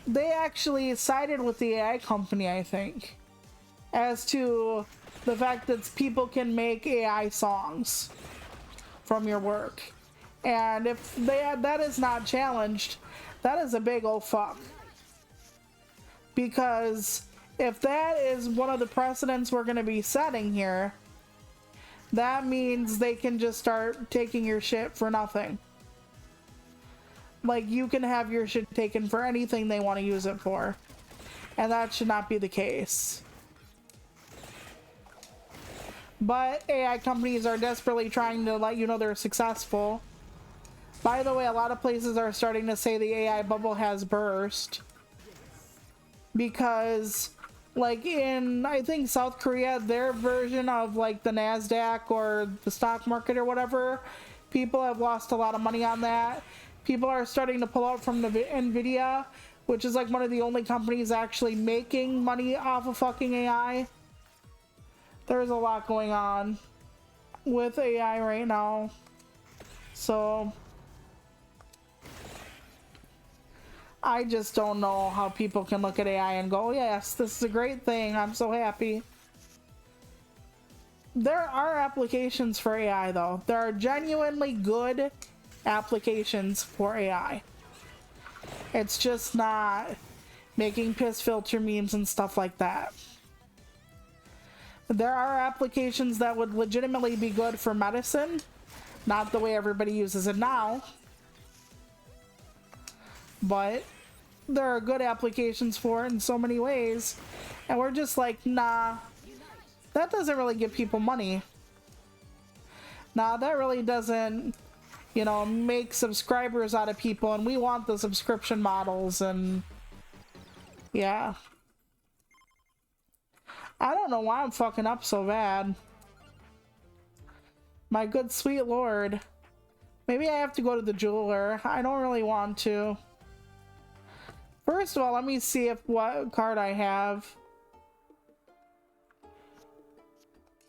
they actually sided with the AI company, I think, as to the fact that people can make AI songs from your work. And if that is not challenged, that is a big old fuck. Because if that is one of the precedents we're going to be setting here, that means they can just start taking your shit for nothing. Like, you can have your shit taken for anything they want to use it for. And that should not be the case. But AI companies are desperately trying to let you know they're successful. By the way, a lot of places are starting to say the AI bubble has burst. Because, like, in, I think, South Korea, their version of, like, the NASDAQ or the stock market or whatever, people have lost a lot of money on that. People are starting to pull out from the NVIDIA, which is, like, one of the only companies actually making money off of fucking AI. There's a lot going on with AI right now. So I just don't know how people can look at AI and go, yes, this is a great thing, I'm so happy. There are applications for AI though. There are genuinely good applications for AI. It's just not making piss filter memes and stuff like that. There are applications that would legitimately be good for medicine, not the way everybody uses it now, but there are good applications for it in so many ways, and we're just like, nah, that doesn't really give people money. Nah, that really doesn't, you know, make subscribers out of people, and we want the subscription models, and yeah. I don't know why I'm fucking up so bad. My good sweet lord. Maybe I have to go to the jeweler. I don't really want to. First of all, let me see what card I have.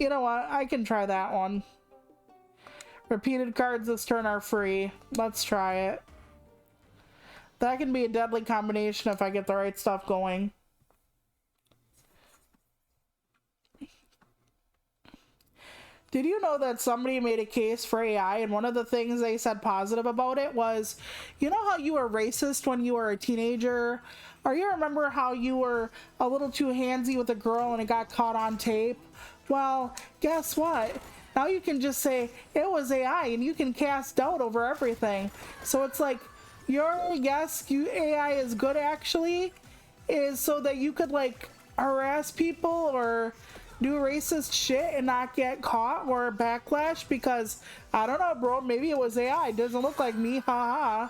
You know what? I can try that one. Repeated cards this turn are free. Let's try it. That can be a deadly combination if I get the right stuff going. Did you know that somebody made a case for AI, and one of the things they said positive about it was, you know how you were racist when you were a teenager? Or you remember how you were a little too handsy with a girl and it got caught on tape? Well, guess what? Now you can just say, it was AI, and you can cast doubt over everything. So it's like, your yes, AI is good actually, is so that you could, like, harass people or do racist shit and not get caught or backlash because, I don't know, bro, maybe it was AI. It doesn't look like me, haha.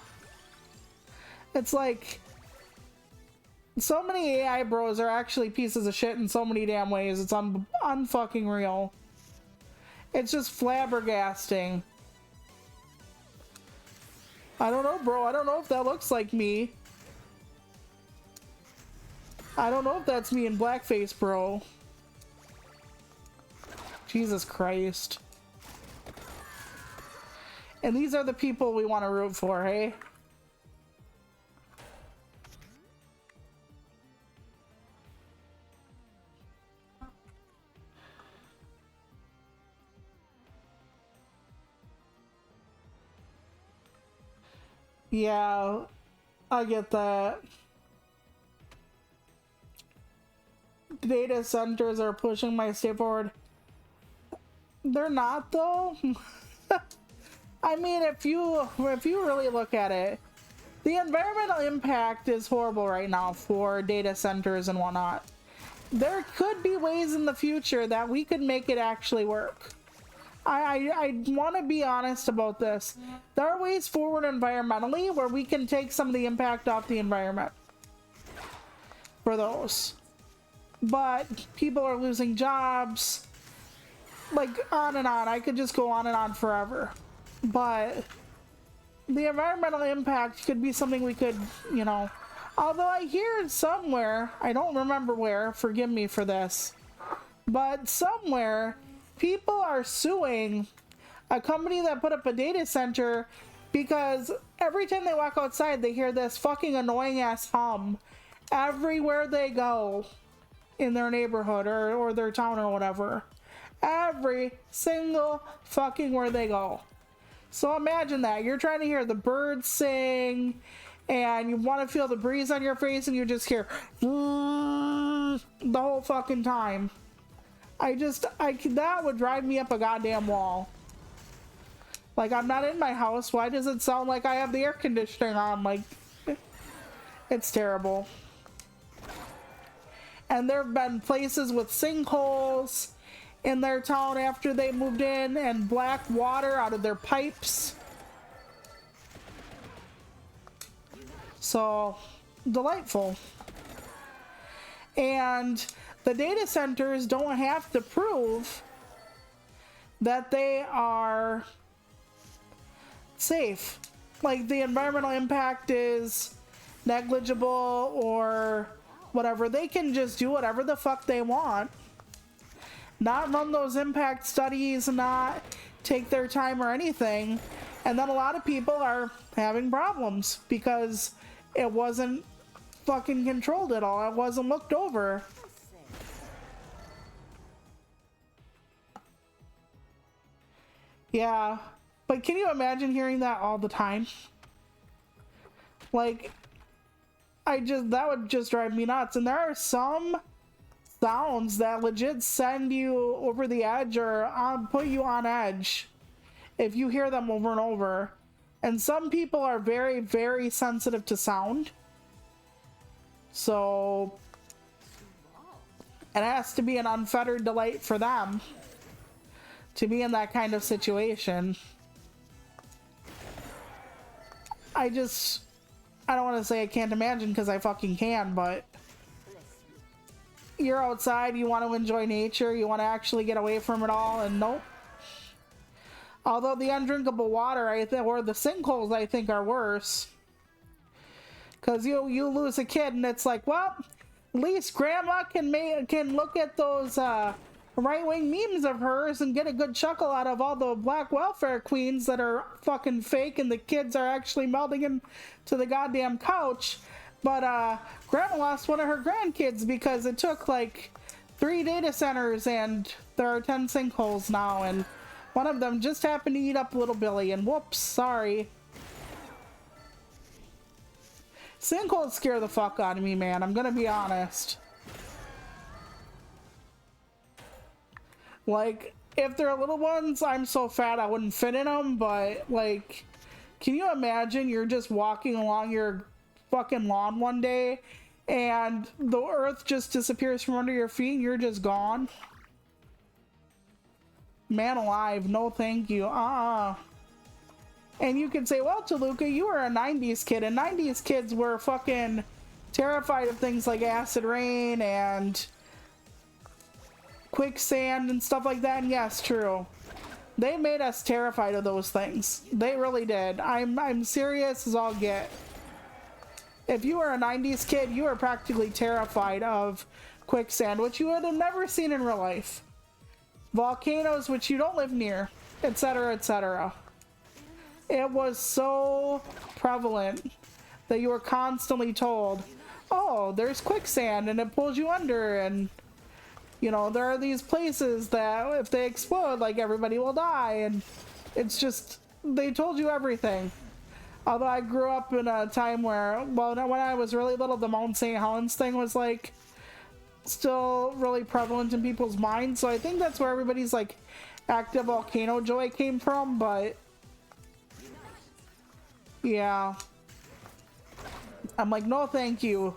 It's like, so many AI bros are actually pieces of shit in so many damn ways. It's unfucking real. It's just flabbergasting. I don't know, bro. I don't know if that looks like me. I don't know if that's me in blackface, bro. Jesus Christ. And these are the people we want to root for, hey? Yeah, I get that. Data centers are pushing my state forward. They're not, though. I mean, if you really look at it, the environmental impact is horrible right now for data centers and whatnot. There could be ways in the future that we could make it actually work. I want to be honest about this. There are ways forward environmentally where we can take some of the impact off the environment for those. But people are losing jobs. Like, on and on. I could just go on and on forever. But the environmental impact could be something we could, you know... Although I hear somewhere, I don't remember where, forgive me for this, but somewhere, people are suing a company that put up a data center because every time they walk outside, they hear this fucking annoying ass hum everywhere they go in their neighborhood or their town or whatever. Every single fucking where they go. So imagine that. You're trying to hear the birds sing and you want to feel the breeze on your face and you just hear the whole fucking time. That would drive me up a goddamn wall. Like, I'm not in my house. Why does it sound like I have the air conditioning on? Like, it's terrible. And there have been places with sinkholes in their town after they moved in and black water out of their pipes. So, delightful. And the data centers don't have to prove that they are safe. Like, the environmental impact is negligible or whatever. They can just do whatever the fuck they want. Not run those impact studies, not take their time or anything. And then a lot of people are having problems because it wasn't fucking controlled at all. It wasn't looked over. Yeah. But can you imagine hearing that all the time? Like, that would just drive me nuts. And there are some sounds that legit send you over the edge or put you on edge if you hear them over and over. And some people are very, very sensitive to sound. So it has to be an unfettered delight for them to be in that kind of situation. I don't want to say I can't imagine because I fucking can, but you're outside, you want to enjoy nature, you want to actually get away from it all, and nope. Although the undrinkable water, or the sinkholes, I think are worse. Because you lose a kid and it's like, well, at least grandma can look at those right-wing memes of hers and get a good chuckle out of all the black welfare queens that are fucking fake and the kids are actually melting into the goddamn couch. But grandma lost one of her grandkids because it took like 3 data centers and there are 10 sinkholes now, and one of them just happened to eat up little Billy, and whoops, sorry. Sinkholes scare the fuck out of me, man. I'm gonna be honest. Like, if they're little ones, I'm so fat I wouldn't fit in them, but, like, can you imagine you're just walking along your fucking lawn one day and the earth just disappears from under your feet and you're just gone? Man alive, no thank you. And you can say, well, Toluca, you were a 90s kid, and 90s kids were fucking terrified of things like acid rain and quicksand and stuff like that. And yes, true. They made us terrified of those things. They really did. I'm serious as all get. If you were a 90s kid, you were practically terrified of quicksand, which you would have never seen in real life. Volcanoes, which you don't live near, etc., etc. It was so prevalent that you were constantly told, oh, there's quicksand and it pulls you under, and you know, there are these places that if they explode, like, everybody will die, and it's just, they told you everything. Although I grew up in a time where, well, when I was really little, the Mount St. Helens thing was, like, still really prevalent in people's minds, so I think that's where everybody's, like, active volcano joy came from, but yeah. I'm like, no thank you.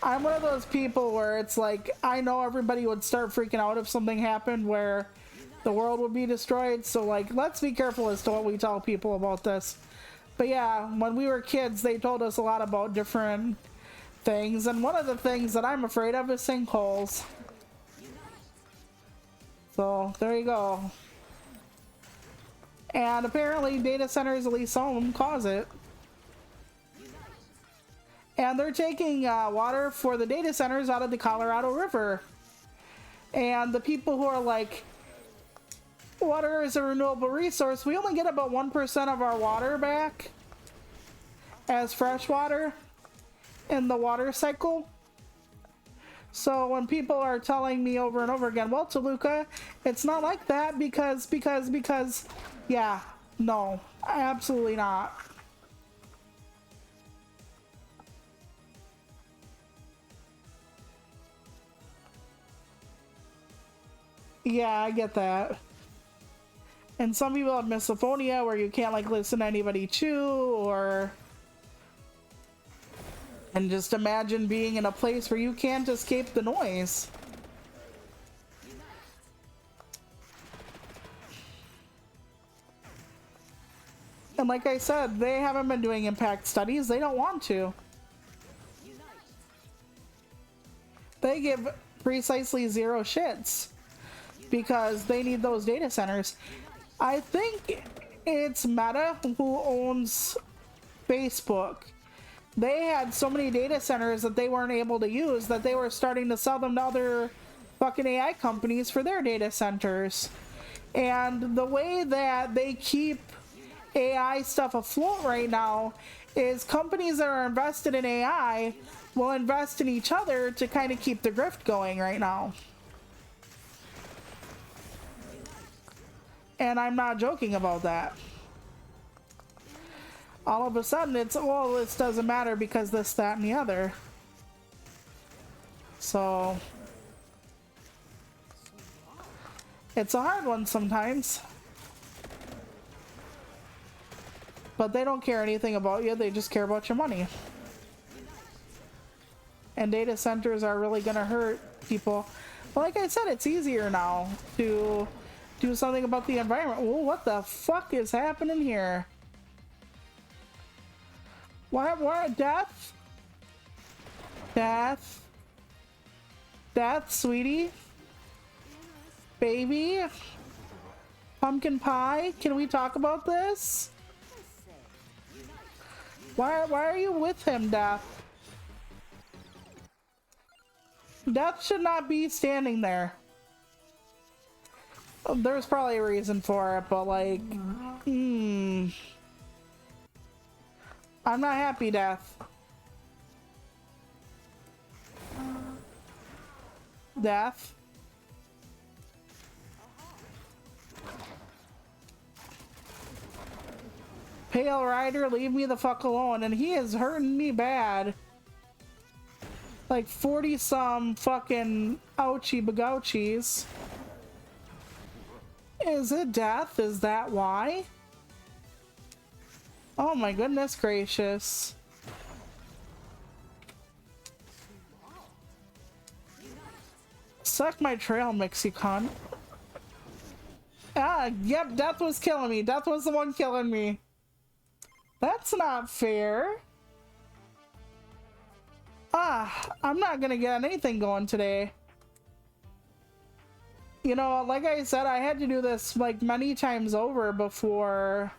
I'm one of those people where it's like, I know everybody would start freaking out if something happened where the world would be destroyed, so, like, let's be careful as to what we tell people about this. But yeah, when we were kids, they told us a lot about different things, and one of the things that I'm afraid of is sinkholes. So, there you go. And apparently data centers, at least some of them, cause it. And they're taking water for the data centers out of the Colorado River. And the people who are like, Water is a renewable resource. We only get about 1% of our water back as fresh water in the water cycle. So when people are telling me over and over again, well, Toluca, it's not like that because, yeah, no, absolutely not. Yeah, I get that. And some people have misophonia where you can't like listen to anybody chew or... And just imagine being in a place where you can't escape the noise. And like I said, they haven't been doing impact studies. They don't want to. They give precisely 0 shits because they need those data centers. I think it's Meta who owns Facebook. They had so many data centers that they weren't able to use that they were starting to sell them to other fucking AI companies for their data centers. And the way that they keep AI stuff afloat right now is companies that are invested in AI will invest in each other to kind of keep the grift going right now. And I'm not joking about that. All of a sudden it's, well, this doesn't matter because this, that, and the other. So it's a hard one sometimes. But they don't care anything about you, they just care about your money. And data centers are really gonna hurt people. But like I said, it's easier now to do something about the environment. Whoa, what the fuck is happening here? What? Death? Death? Death, sweetie? Baby? Pumpkin pie? Can we talk about this? Why are you with him, Death? Death should not be standing there. There's probably a reason for it, but like, I'm not happy, Death. Death. Pale Rider, leave me the fuck alone. And he is hurting me bad. Like 40 some fucking ouchie bagouchies. Is it Death? Is that why? Oh my goodness gracious. Suck my trail, Mixie cunt. Ah, yep, Death was killing me. Death was the one killing me. That's not fair. Ah, I'm not gonna get anything going today. You know, like I said, I had to do this like many times over before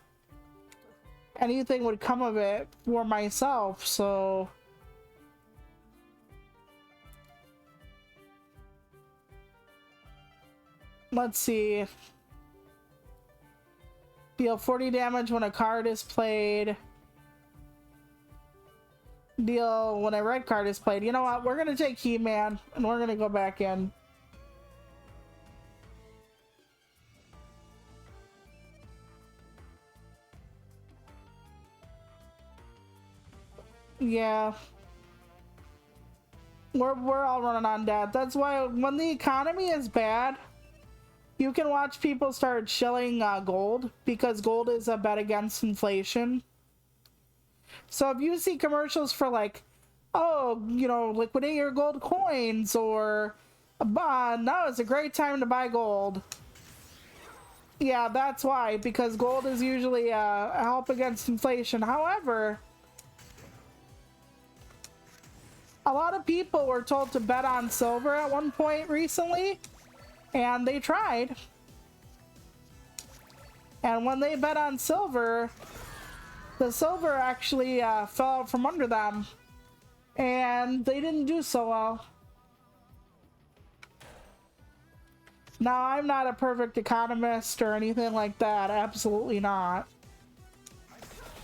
anything would come of it for myself, so... Let's see. Deal 40 damage when a card is played. Deal when a red card is played. You know what? We're gonna take He-Man and we're gonna go back in. Yeah. We're all running on debt. That's why when the economy is bad, you can watch people start shilling gold, because gold is a bet against inflation. So if you see commercials for like, oh, you know, liquidate your gold coins, or now is a great time to buy gold. Yeah, that's why, because gold is usually a help against inflation. However, a lot of people were told to bet on silver at one point recently. And they tried. And when they bet on silver, the silver actually fell out from under them. And they didn't do so well. Now, I'm not a perfect economist or anything like that. Absolutely not.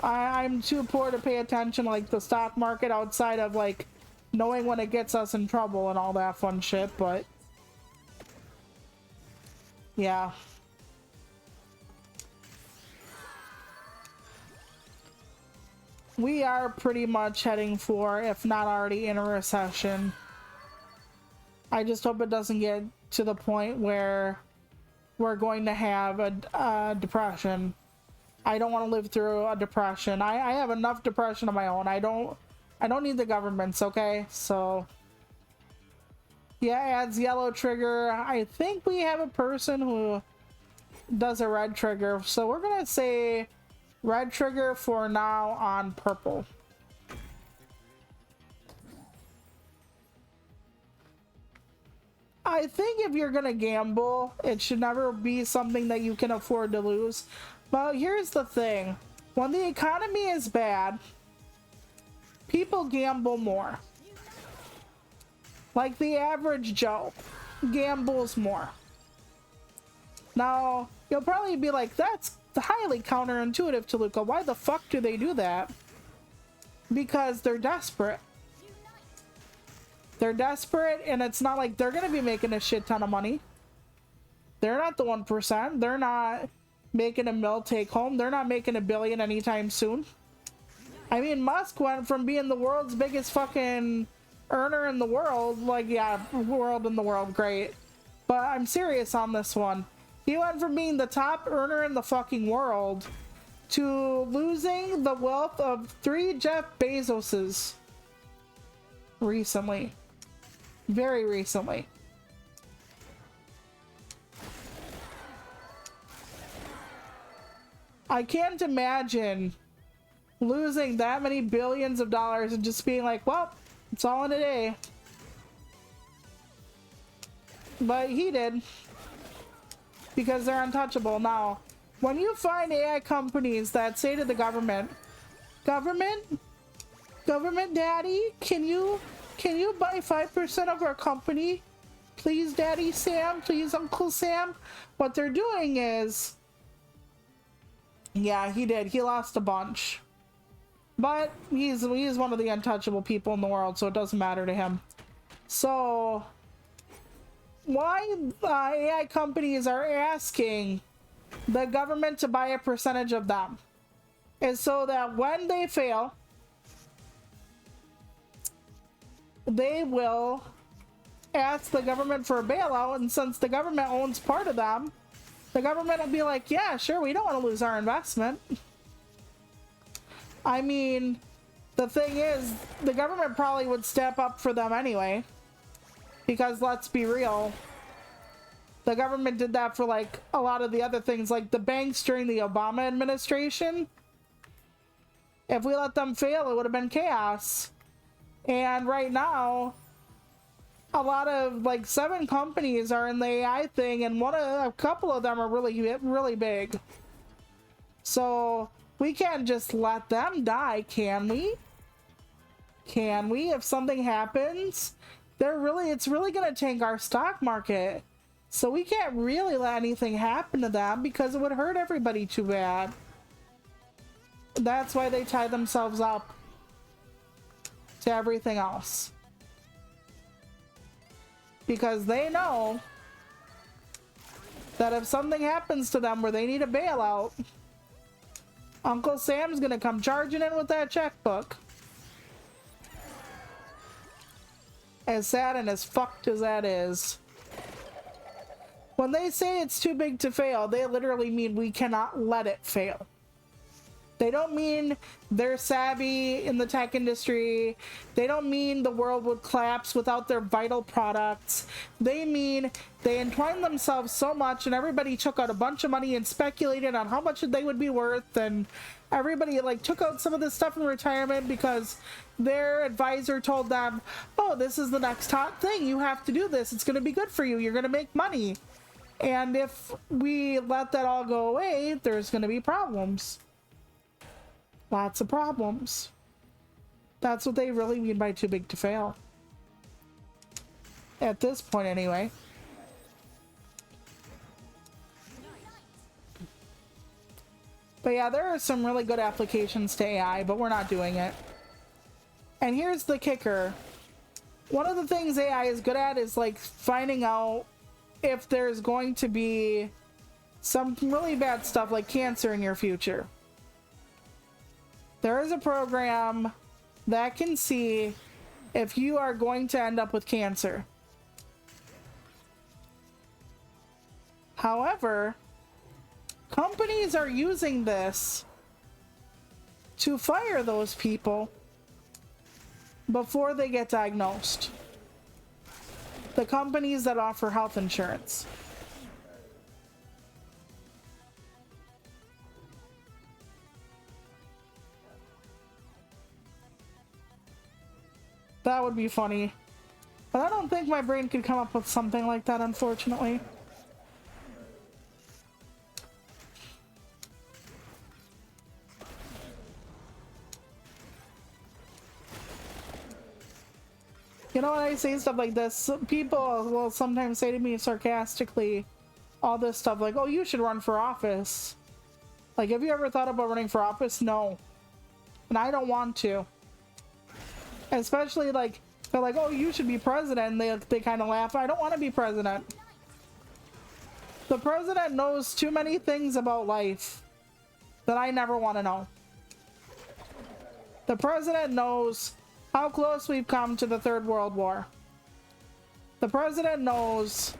I'm too poor to pay attention like the stock market outside of like knowing when it gets us in trouble and all that fun shit, but yeah. We are pretty much heading for, if not already in a recession. I just hope it doesn't get to the point where we're going to have a depression. I don't want to live through a depression. I have enough depression of my own. I don't need the governments, okay? So yeah, adds yellow trigger. I think we have a person who does a red trigger. So we're gonna say red trigger for now on purple. I think if you're gonna gamble, it should never be something that you can afford to lose. But here's the thing. When the economy is bad, people gamble more. Like the average Joe gambles more. Now, you'll probably be like, that's highly counterintuitive to Luca. Why the fuck do they do that? Because they're desperate. They're desperate, and it's not like they're gonna be making a shit ton of money. They're not the 1%. They're not making a mill take home. They're not making $1 billion anytime soon. I mean, Musk went from being the world's biggest fucking earner in the world, like, yeah, world in the world, great. But I'm serious on this one. He went from being the top earner in the fucking world to losing the wealth of 3 Jeff Bezoses recently. Very recently. I can't imagine losing that many billions of dollars and just being like, well, it's all in a day. But he did. Because they're untouchable. Now, when you find AI companies that say to the government daddy, can you buy 5% of our company? Please, Daddy Sam, please, Uncle Sam. What they're doing is, yeah, he did. He lost a bunch. But he's one of the untouchable people in the world, so it doesn't matter to him. So why AI companies are asking the government to buy a percentage of them is so that when they fail, they will ask the government for a bailout, and since the government owns part of them, the government will be like, yeah, sure, we don't want to lose our investment. I mean, the thing is, the government probably would step up for them anyway. Because let's be real, the government did that for like a lot of the other things, like the banks during the Obama administration. If we let them fail, it would have been chaos. And right now, a lot of like 7 companies are in the AI thing, and a couple of them are really big. So we can't just let them die, can we? Can we? If something happens, it's really gonna tank our stock market. So we can't really let anything happen to them because it would hurt everybody too bad. That's why they tie themselves up to everything else. Because they know that if something happens to them where they need a bailout, Uncle Sam's gonna come charging in with that checkbook. As sad and as fucked as that is. When they say it's too big to fail, they literally mean we cannot let it fail. They don't mean they're savvy in the tech industry. They don't mean the world would collapse without their vital products. They mean they entwined themselves so much and everybody took out a bunch of money and speculated on how much they would be worth, and everybody like took out some of this stuff in retirement because their advisor told them, oh, this is the next hot thing. You have to do this. It's going to be good for you. You're going to make money. And if we let that all go away, there's going to be problems. Lots of problems. That's what they really mean by too big to fail. At this point, anyway. But yeah, there are some really good applications to AI, but we're not doing it. And here's the kicker. One of the things AI is good at is like finding out if there's going to be some really bad stuff like cancer in your future. There is a program that can see if you are going to end up with cancer. However, companies are using this to fire those people before they get diagnosed. The companies that offer health insurance. That would be funny. But I don't think my brain could come up with something like that, unfortunately. You know, when I say stuff like this, people will sometimes say to me sarcastically all this stuff like, oh, you should run for office. Like, have you ever thought about running for office? No. And I don't want to. Especially, like, they're like, oh, you should be president. And they kind of laugh. I don't want to be president. The president knows too many things about life that I never want to know. The president knows how close we've come to the Third World War. The president knows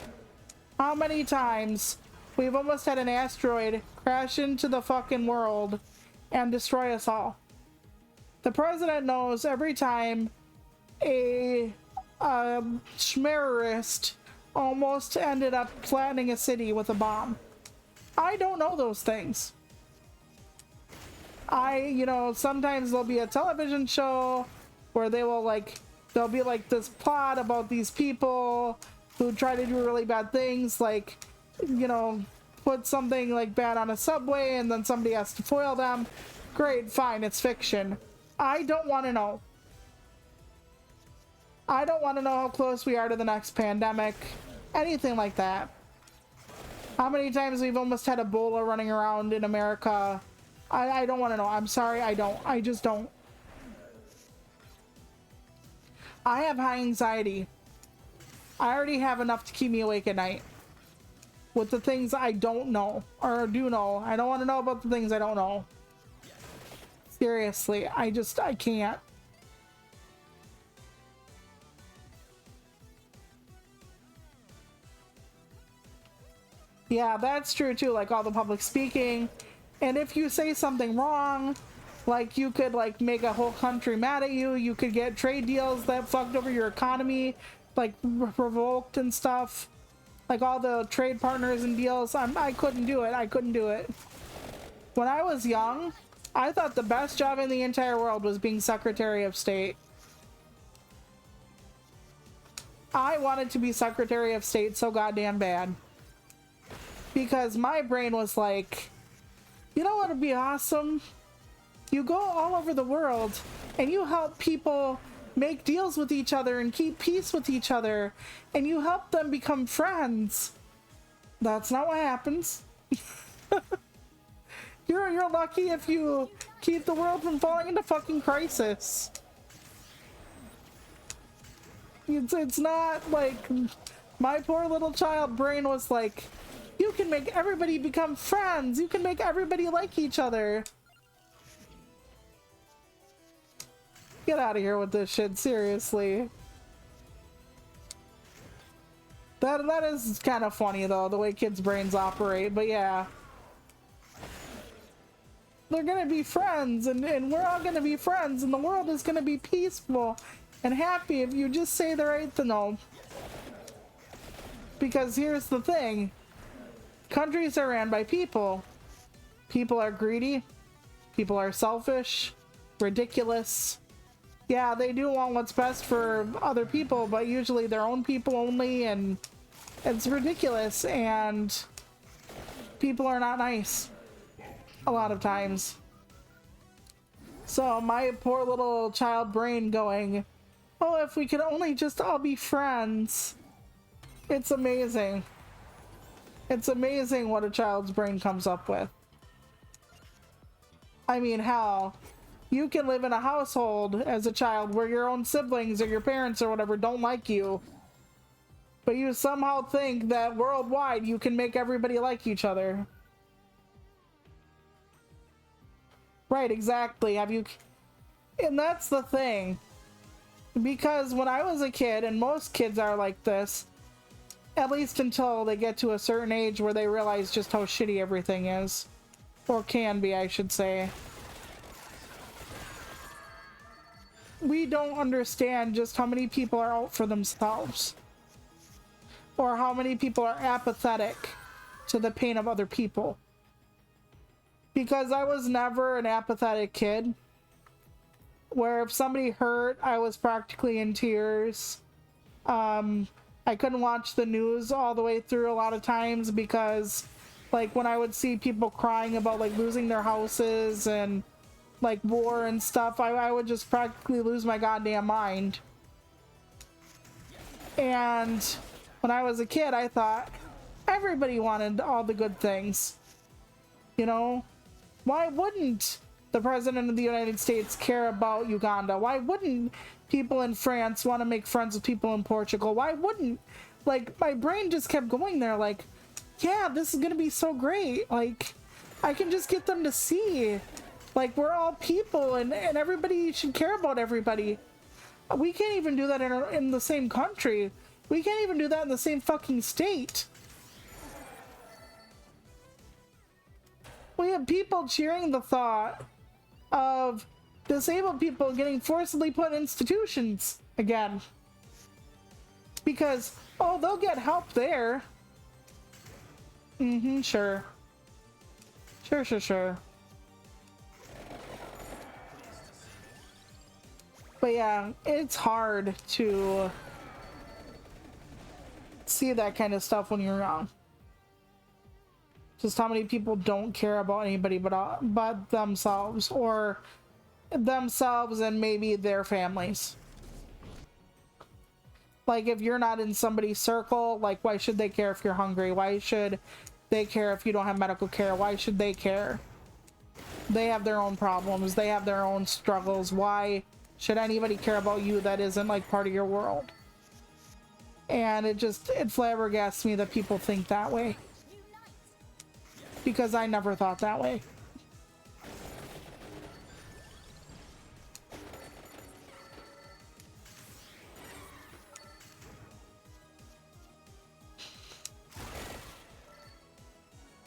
how many times we've almost had an asteroid crash into the fucking world and destroy us all. The president knows every time a schmerist almost ended up flattening a city with a bomb. I don't know those things. You know, sometimes there'll be a television show where there'll be like this plot about these people who try to do really bad things, like, you know, put something like bad on a subway and then somebody has to foil them. Great, fine, it's fiction. I don't want to know. I don't want to know how close we are to the next pandemic. Anything like that. How many times we've almost had Ebola running around in America. I don't want to know. I'm sorry, I don't. I just don't. I have high anxiety. I already have enough to keep me awake at night. With the things I don't know. Or do know. I don't want to know about the things I don't know. Seriously, I can't. Yeah, that's true too, like all the public speaking. And if you say something wrong, like you could like make a whole country mad at you. You could get trade deals that fucked over your economy, like revoked and stuff. Like all the trade partners and deals. I couldn't do it. I couldn't do it. When I was young, I thought the best job in the entire world was being Secretary of State. I wanted to be Secretary of State so goddamn bad. Because my brain was like, you know what would be awesome? You go all over the world and you help people make deals with each other and keep peace with each other, and you help them become friends. That's not what happens. You're lucky if you keep the world from falling into fucking crisis. It's not like my poor little child brain was like, you can make everybody become friends. You can make everybody like each other. Get out of here with this shit, seriously. That is kind of funny though, the way kids' brains operate, but yeah. They're gonna be friends, and we're all gonna be friends, and the world is gonna be peaceful and happy if you just say the right thing. No. Because here's the thing. Countries are ran by people. People are greedy. People are selfish. Ridiculous. Yeah, they do want what's best for other people, but usually their own people only, and it's ridiculous, and people are not nice a lot of times. So my poor little child brain going, oh, if we could only just all be friends. It's amazing. It's amazing what a child's brain comes up with. I mean, hell, you can live in a household as a child where your own siblings or your parents or whatever don't like you, but you somehow think that worldwide you can make everybody like each other. Right, exactly. Have you... And that's the thing. Because when I was a kid, and most kids are like this, at least until they get to a certain age where they realize just how shitty everything is. Or can be, I should say. We don't understand just how many people are out for themselves. Or how many people are apathetic to the pain of other people. Because I was never an apathetic kid. Where if somebody hurt, I was practically in tears. I couldn't watch the news all the way through a lot of times because, like, when I would see people crying about, like, losing their houses and, like, war and stuff, I would just practically lose my goddamn mind. And when I was a kid, I thought everybody wanted all the good things. You know? Why wouldn't the President of the United States care about Uganda? Why wouldn't people in France want to make friends with people in Portugal? Why wouldn't? Like, my brain just kept going there, like, yeah, this is gonna be so great. Like, I can just get them to see, like, we're all people and everybody should care about everybody. We can't even do that in the same country. We can't even do that in the same fucking state. We have people cheering the thought of disabled people getting forcibly put in institutions again. Because, oh, they'll get help there. Mm-hmm, sure. Sure. But yeah, it's hard to see that kind of stuff when you're young. Just how many people don't care about anybody but themselves, or themselves and maybe their families. Like, if you're not in somebody's circle, like, why should they care if you're hungry? Why should they care if you don't have medical care? Why should they care? They have their own problems. They have their own struggles. Why should anybody care about you that isn't, like, part of your world? And it flabbergasts me that people think that way. Because I never thought that way.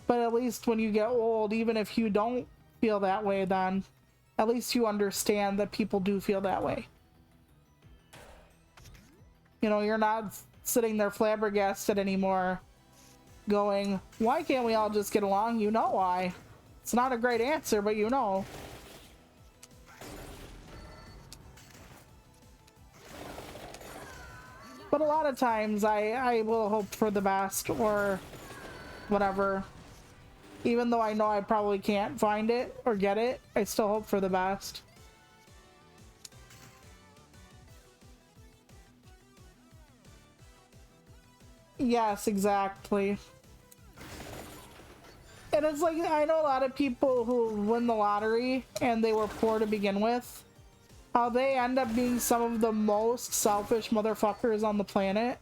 But at least when you get old, even if you don't feel that way, then at least you understand that people do feel that way. You know, you're not sitting there flabbergasted anymore going, why can't we all just get along? You know why. It's not a great answer, but you know. But a lot of times I will hope for the best or whatever. Even though I know I probably can't find it or get it, I still hope for the best. Yes, exactly. And it's like, I know a lot of people who win the lottery and they were poor to begin with, how they end up being some of the most selfish motherfuckers on the planet.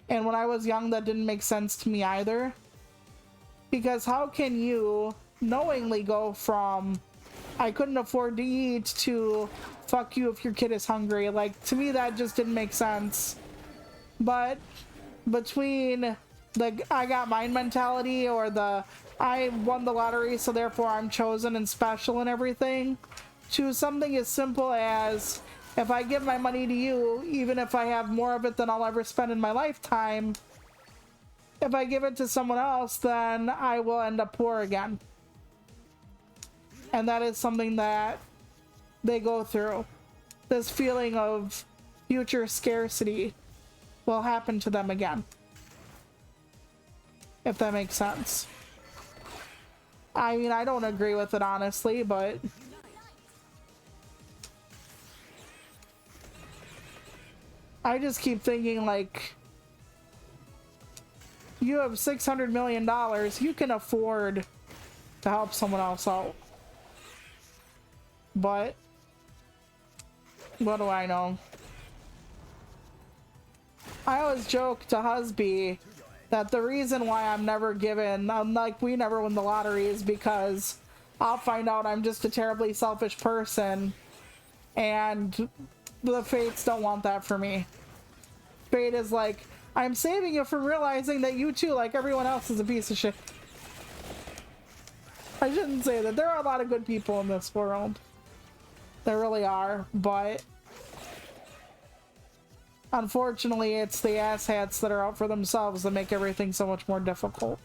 And when I was young, that didn't make sense to me either. Because how can you knowingly go from, I couldn't afford to eat, to fuck you if your kid is hungry? Like, to me, that just didn't make sense. But between the I got mine mentality or the I won the lottery so therefore I'm chosen and special and everything, to something as simple as, if I give my money to you, even if I have more of it than I'll ever spend in my lifetime, if I give it to someone else, then I will end up poor again. And that is something that they go through. This feeling of future scarcity will happen to them again. If that makes sense. I mean, I don't agree with it, honestly, but I just keep thinking, like, you have $600 million, you can afford to help someone else out. but what do I know? I always joke to Husby that the reason why I'm never given, like we never win the lottery, is because I'll find out I'm just a terribly selfish person, and the fates don't want that for me. Fate is like, I'm saving you from realizing that you too, like everyone else, is a piece of shit. I shouldn't say that. There are a lot of good people in this world. There really are, but unfortunately it's the asshats that are out for themselves that make everything so much more difficult.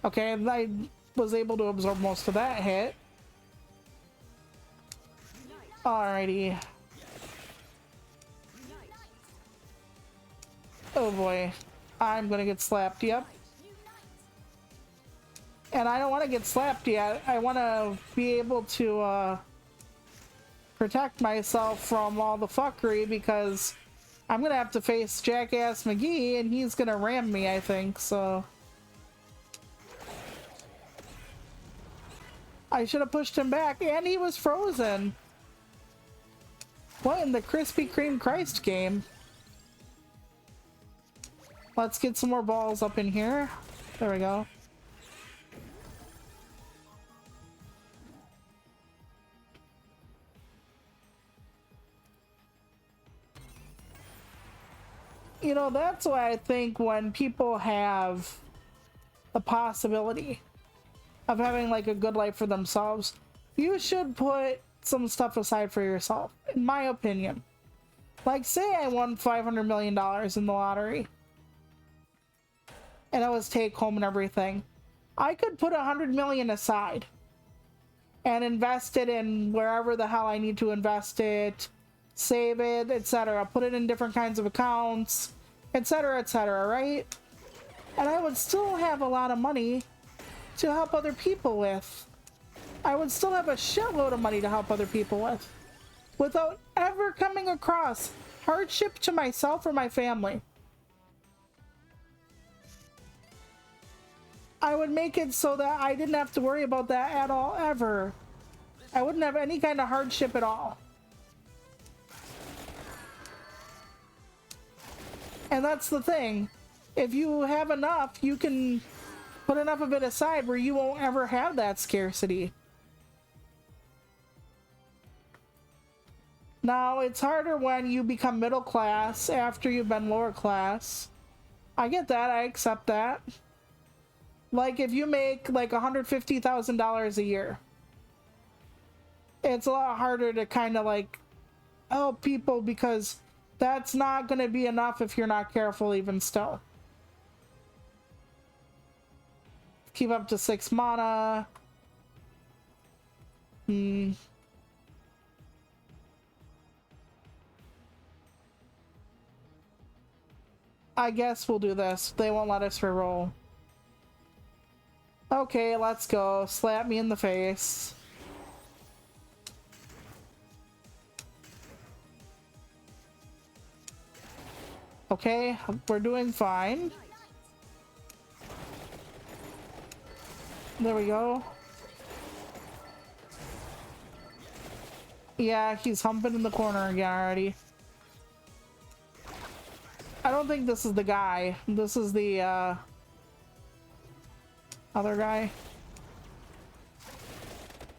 Okay, I was able to absorb most of that hit. Alrighty. Oh boy. I'm gonna get slapped, yep. And I don't want to get slapped yet. I want to be able to protect myself from all the fuckery, because I'm gonna have to face Jackass McGee and he's gonna ram me, I think, so. I should have pushed him back, and he was frozen. What in the Krispy Kreme Christ game? Let's get some more balls up in here. There we go. You know, that's why I think when people have the possibility of having like a good life for themselves, you should put some stuff aside for yourself, in my opinion. Like, say I won $500 million in the lottery and it was take home and everything. I could put $100 million aside and invest it in wherever the hell I need to invest it, save it, etc. Put it in different kinds of accounts, etc., right? And I would still have a lot of money to help other people with. I would still have a shitload of money to help other people with, without ever coming across hardship to myself or my family. I would make it so that I didn't have to worry about that at all, ever. I wouldn't have any kind of hardship at all. And that's the thing. If you have enough, you can put enough of it aside where you won't ever have that scarcity. Now, it's harder when you become middle class after you've been lower class. I get that, I accept that. Like, if you make like $150,000 a year, it's a lot harder to kind of like help people, because that's not going to be enough if you're not careful even still. Keep up to 6 mana. I guess we'll do this. They won't let us reroll. Okay, let's go. Slap me in the face. Okay, we're doing fine. There we go. Yeah, he's humping in the corner again already. I don't think this is the guy. This is the other guy.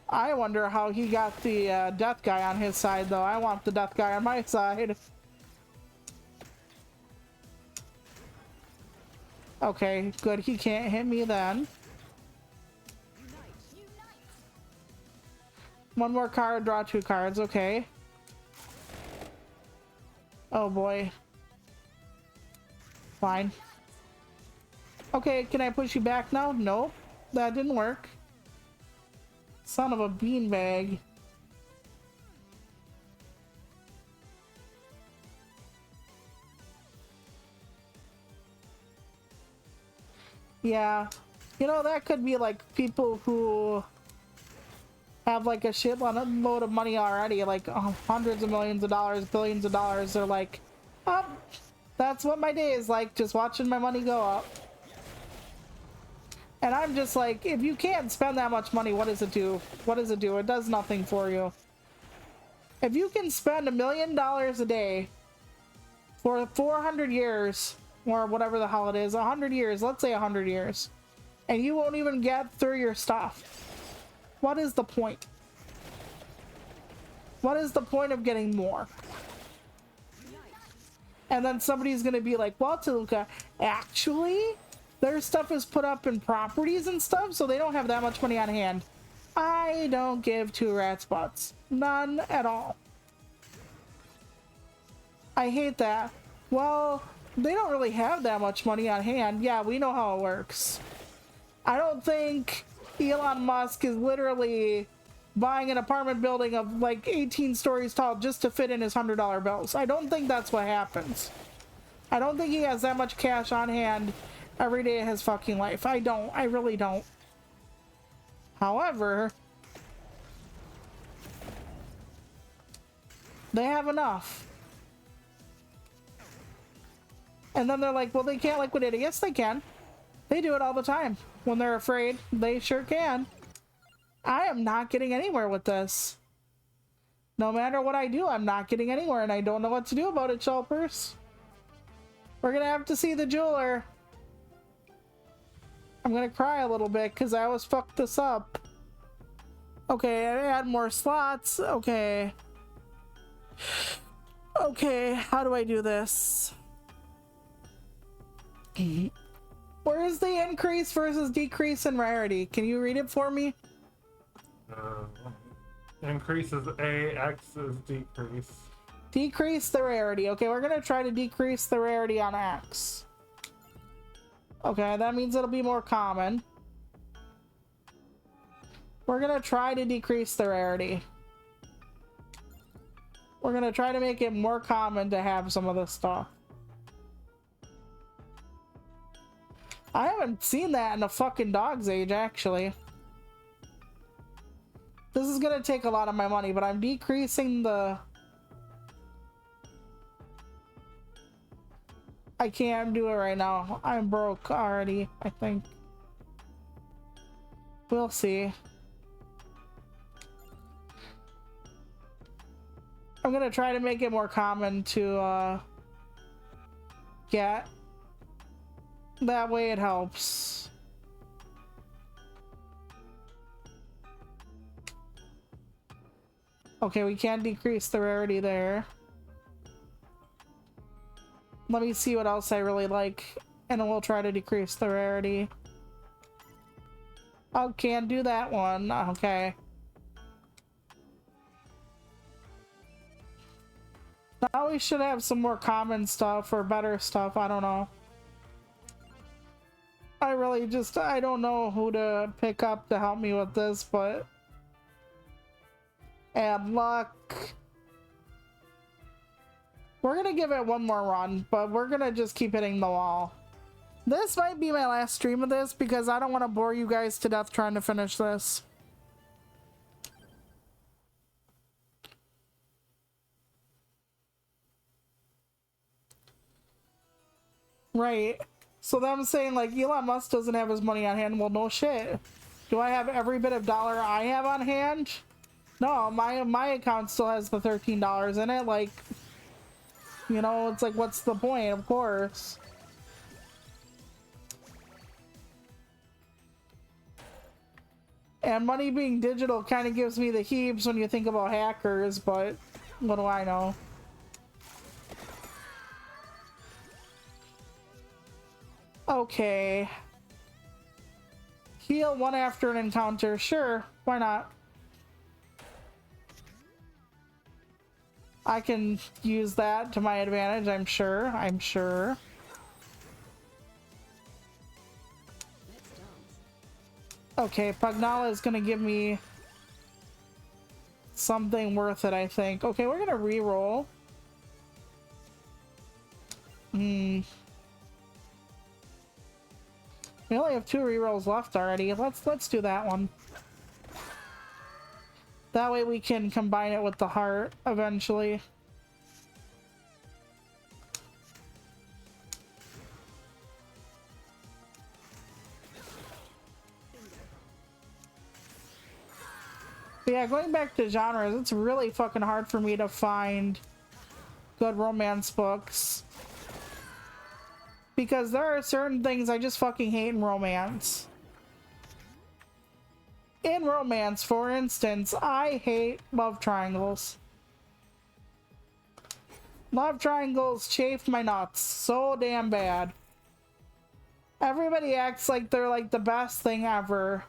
I wonder how he got the death guy on his side, though. I want the death guy on my side. Okay, good. He can't hit me then. One more card, draw 2 cards. Okay. Oh boy. Fine. Okay, can I push you back now? Nope. That didn't work. Son of a beanbag. Yeah. You know, that could be like people who have like a shitload of money already, like hundreds of millions of dollars, billions of dollars. They're like, oh, that's what my day is like, just watching my money go up. And I'm just like, if you can't spend that much money, what does it do? What does it do? It does nothing for you. If you can spend $1 million a day for 400 years, or whatever the hell it is, 100 years, let's say 100 years, and you won't even get through your stuff, what is the point? What is the point of getting more? And then somebody's gonna be like, well, Toluca, actually, their stuff is put up in properties and stuff, so they don't have that much money on hand. I don't give two rat's butts. None at all. I hate that. Well, they don't really have that much money on hand. Yeah, we know how it works. I don't think Elon Musk is literally buying an apartment building of like 18 stories tall just to fit in his $100 bills. I don't think that's what happens. I don't think he has that much cash on hand every day of his fucking life. I don't. I really don't. However, they have enough. And then they're like, well, they can't liquidate it. Yes, they can. They do it all the time. When they're afraid, they sure can. I am not getting anywhere with this. No matter what I do, I'm not getting anywhere, and I don't know what to do about it, Shelpers. We're gonna have to see the jeweler. I'm gonna cry a little bit because I always fucked this up. Okay, I add more slots. Okay. Okay, how do I do this? Where is the increase versus decrease in rarity? Can you read it for me? Increase is A, X is decrease. Decrease the rarity. Okay, we're gonna try to decrease the rarity on X. Okay, that means it'll be more common. We're gonna try to decrease the rarity. We're gonna try to make it more common to have some of this stuff. I haven't seen that in a fucking dog's age, actually. This is gonna take a lot of my money, but I'm decreasing the... I can't do it right now. I'm broke already, I think. We'll see. I'm gonna try to make it more common to get. That way it helps. Okay, we can't decrease the rarity there. Let me see what else I really like, and then we'll try to decrease the rarity. Oh, can't do that one. Okay. Now we should have some more common stuff or better stuff. I don't know. I really just, I don't know who to pick up to help me with this, but... Add luck. We're gonna give it one more run, but we're gonna just keep hitting the wall. This might be my last stream of this because I don't want to bore you guys to death trying to finish this. Right. So them saying like Elon Musk doesn't have his money on hand. Well, no shit. Do I have every bit of dollar I have on hand? No, my account still has the $13 in it. Like, you know, it's like, what's the point? Of course. And money being digital kind of gives me the heaves when you think about hackers, but what do I know? Okay. Heal one after an encounter. Sure, why not? I can use that to my advantage, I'm sure. I'm sure. Okay, Pugnala is gonna give me something worth it, I think. Okay, we're gonna re-roll. We only have 2 re-rolls left already. Let's do that one. That way we can combine it with the heart eventually. But yeah, going back to genres, it's really fucking hard for me to find good romance books. Because there are certain things I just fucking hate in romance. In romance, for instance, I hate love triangles. Love triangles chafe my nuts so damn bad. Everybody acts like they're like the best thing ever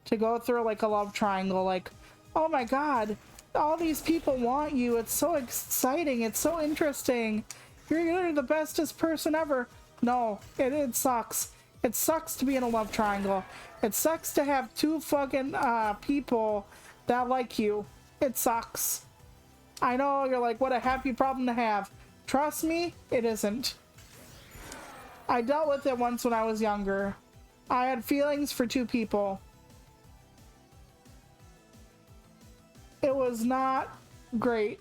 to go through like a love triangle. Like, oh my god, all these people want you. It's so exciting. It's so interesting. You're the bestest person ever. No, it sucks. It sucks to be in a love triangle. It sucks to have two fucking people that like you. It sucks. I know you're like, what a happy problem to have. Trust me, it isn't. I dealt with it once when I was younger. I had feelings for two people. It was not great.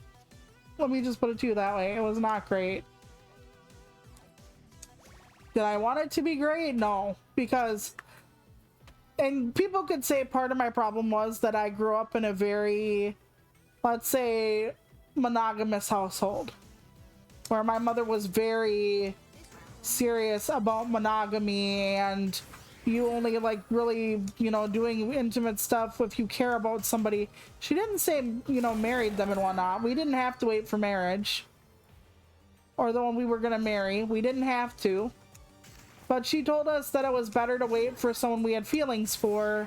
Let me just put it to you that way. It was not great. Did I want it to be great? No, because, and people could say part of my problem was that I grew up in a very, let's say, monogamous household, where my mother was very serious about monogamy, and you only like really, you know, doing intimate stuff if you care about somebody. She didn't say, you know, married them and whatnot. We didn't have to wait for marriage, or the one we were gonna marry. We didn't have to. But she told us that it was better to wait for someone we had feelings for,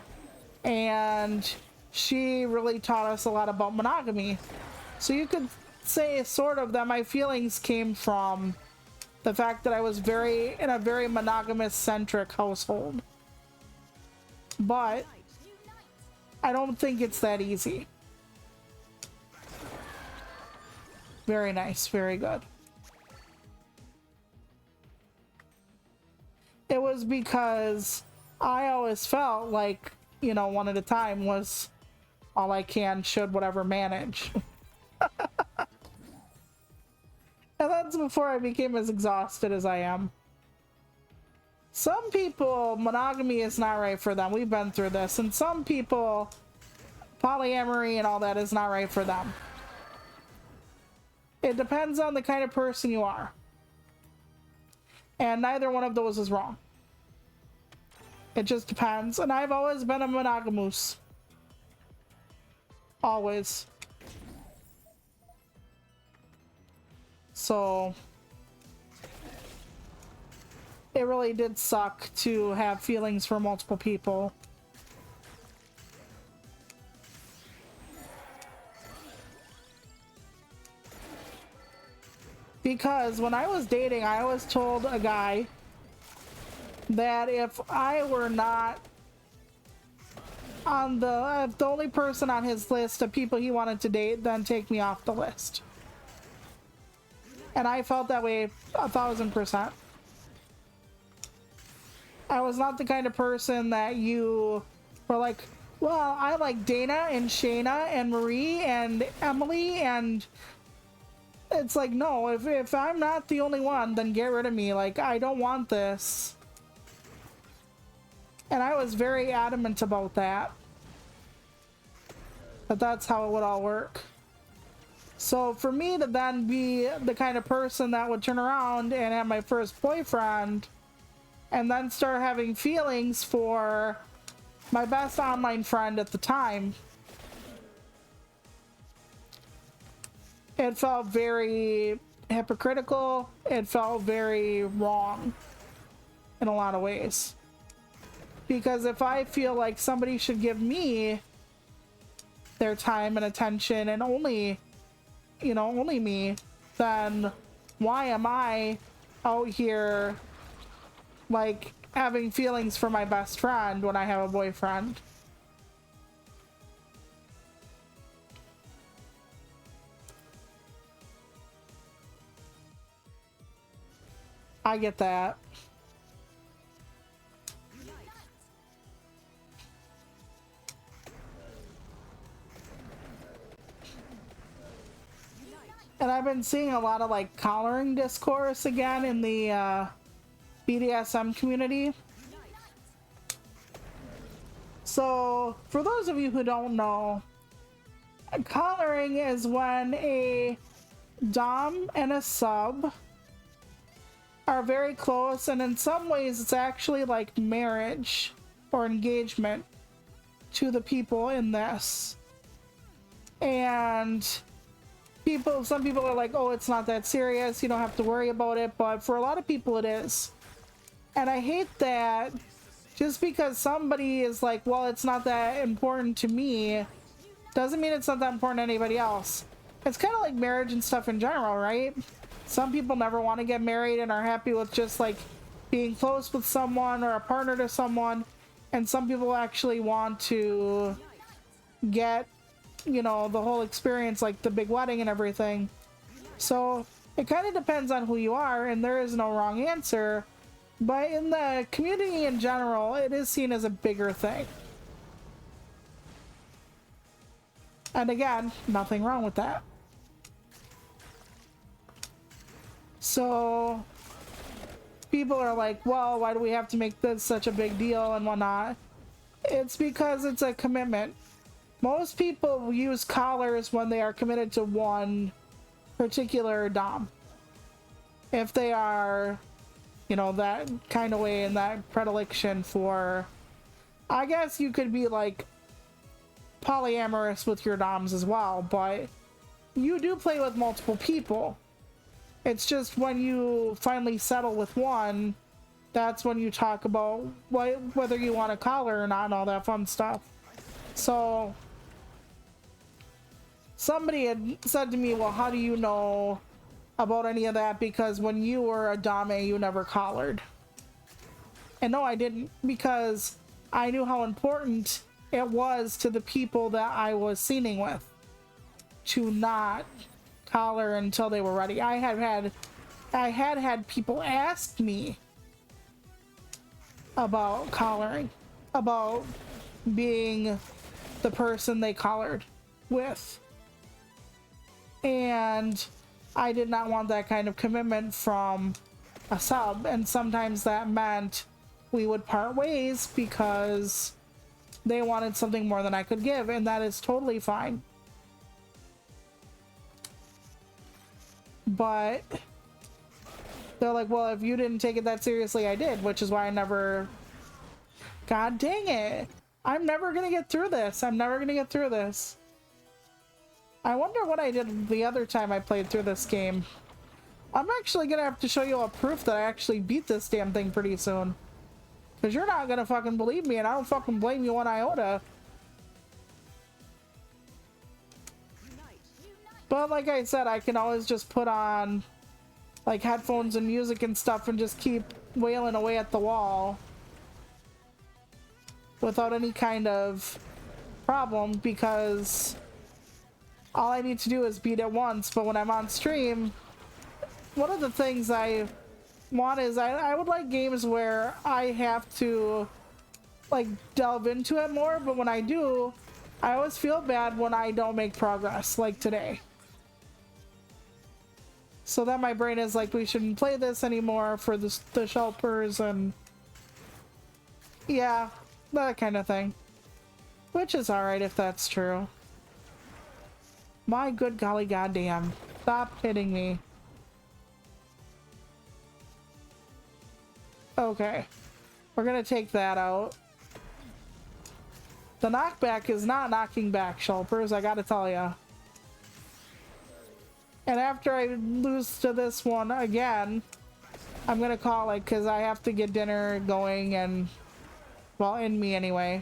and she really taught us a lot about monogamy. So you could say sort of that my feelings came from the fact that I was in a very monogamous centric household. But I don't think it's that easy. Very nice, very good. It was because I always felt like, you know, one at a time was all I can, should, whatever, manage. And that's before I became as exhausted as I am. Some people, monogamy is not right for them. We've been through this. And some people, polyamory and all that is not right for them. It depends on the kind of person you are. And neither one of those is wrong. It just depends. And I've always been a monogamous. Always. So it really did suck to have feelings for multiple people. Because when I was dating, I always told a guy that if I were not on if the only person on his list of people he wanted to date, then take me off the list. And I felt that way 1000%. I was not the kind of person that you were like, well, I like Dana and Shayna and Marie and Emily, and it's like, no, if I'm not the only one, then get rid of me. Like, I don't want this. And I was very adamant about that. But that's how it would all work. So for me to then be the kind of person that would turn around and have my first boyfriend and then start having feelings for my best online friend at the time, it felt very hypocritical. It felt very wrong in a lot of ways. Because if I feel like somebody should give me their time and attention and only, you know, only me, then why am I out here like having feelings for my best friend when I have a boyfriend? I get that. And I've been seeing a lot of like collaring discourse again in the BDSM community. So for those of you who don't know, Collaring is when a dom and a sub are very close, and in some ways it's actually like marriage or engagement to the people in this. And some people are like, oh, it's not that serious, you don't have to worry about it, but for a lot of people it is. And I hate that just because somebody is like, well, it's not that important to me, doesn't mean it's not that important to anybody else. It's kind of like marriage and stuff in general, right? Some people never want to get married and are happy with just like being close with someone or a partner to someone. And some people actually want to get, you know, the whole experience, like the big wedding and everything. So it kind of depends on who you are, and there is no wrong answer. But in the community in general, it is seen as a bigger thing. And again, nothing wrong with that. So people are like, well, why do we have to make this such a big deal and whatnot? It's because it's a commitment. Most people use collars when they are committed to one particular dom. If they are, you know, that kind of way and that predilection for, I guess you could be like polyamorous with your doms as well, but you do play with multiple people. It's just when you finally settle with one, that's when you talk about whether you want a collar or not and all that fun stuff. So somebody had said to me, well, how do you know about any of that? Because when you were a dame, you never collared. And no, I didn't, because I knew how important it was to the people that I was scening with to not collar until they were ready. I had people ask me about collaring, about being the person they collared with, and I did not want that kind of commitment from a sub, and sometimes that meant we would part ways because they wanted something more than I could give, and that is totally fine. But they're like, well, if you didn't take it that seriously, I did, which is why I never... God dang it. I'm never gonna get through this. I'm never gonna get through this. I wonder what I did the other time I played through this game. I'm actually gonna have to show you a proof that I actually beat this damn thing pretty soon. Because you're not gonna fucking believe me, and I don't fucking blame you one iota. But like I said, I can always just put on like headphones and music and stuff and just keep wailing away at the wall without any kind of problem, because all I need to do is beat it once. But when I'm on stream, one of the things I want is I would like games where I have to like delve into it more, but when I do, I always feel bad when I don't make progress, like today. So then my brain is like, we shouldn't play this anymore for the Shulpers, and yeah, that kind of thing. Which is alright if that's true. My good golly goddamn. Stop hitting me. Okay. We're gonna take that out. The knockback is not knocking back, Shulpers, I gotta tell ya. And after I lose to this one again, I'm gonna call it, because I have to get dinner going, and, well, in me anyway.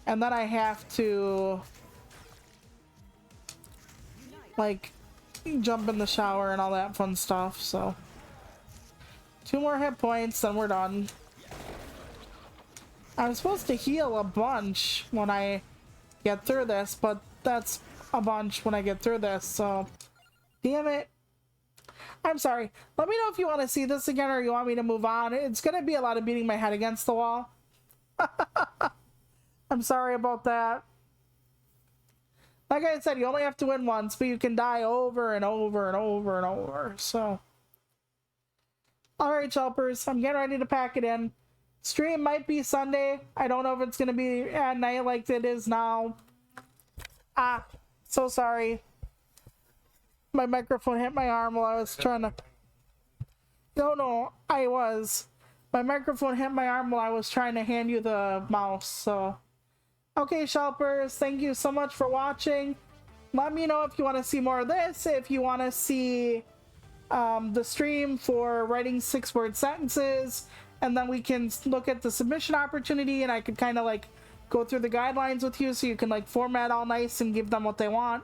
And then I have to, like, jump in the shower and all that fun stuff, so. 2 more hit points, then we're done. I'm supposed to heal a bunch when I get through this, but that's a bunch when I get through this, so. Damn it. I'm sorry. Let me know if you want to see this again or you want me to move on. It's going to be a lot of beating my head against the wall. I'm sorry about that. Like I said, you only have to win once, but you can die over and over and over and over. So, alright, Shulpers, I'm getting ready to pack it in. Stream might be Sunday. I don't know if it's going to be at night like it is now. So sorry. My microphone hit my arm while I was trying to... No, I was. My microphone hit my arm while I was trying to hand you the mouse, so... Okay, Shelpers, thank you so much for watching. Let me know if you want to see more of this, if you want to see the stream for writing 6-word sentences, and then we can look at the submission opportunity, and I could kind of like go through the guidelines with you so you can like format all nice and give them what they want.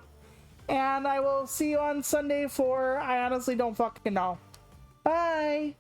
And I will see you on Sunday for I honestly don't fucking know. Bye!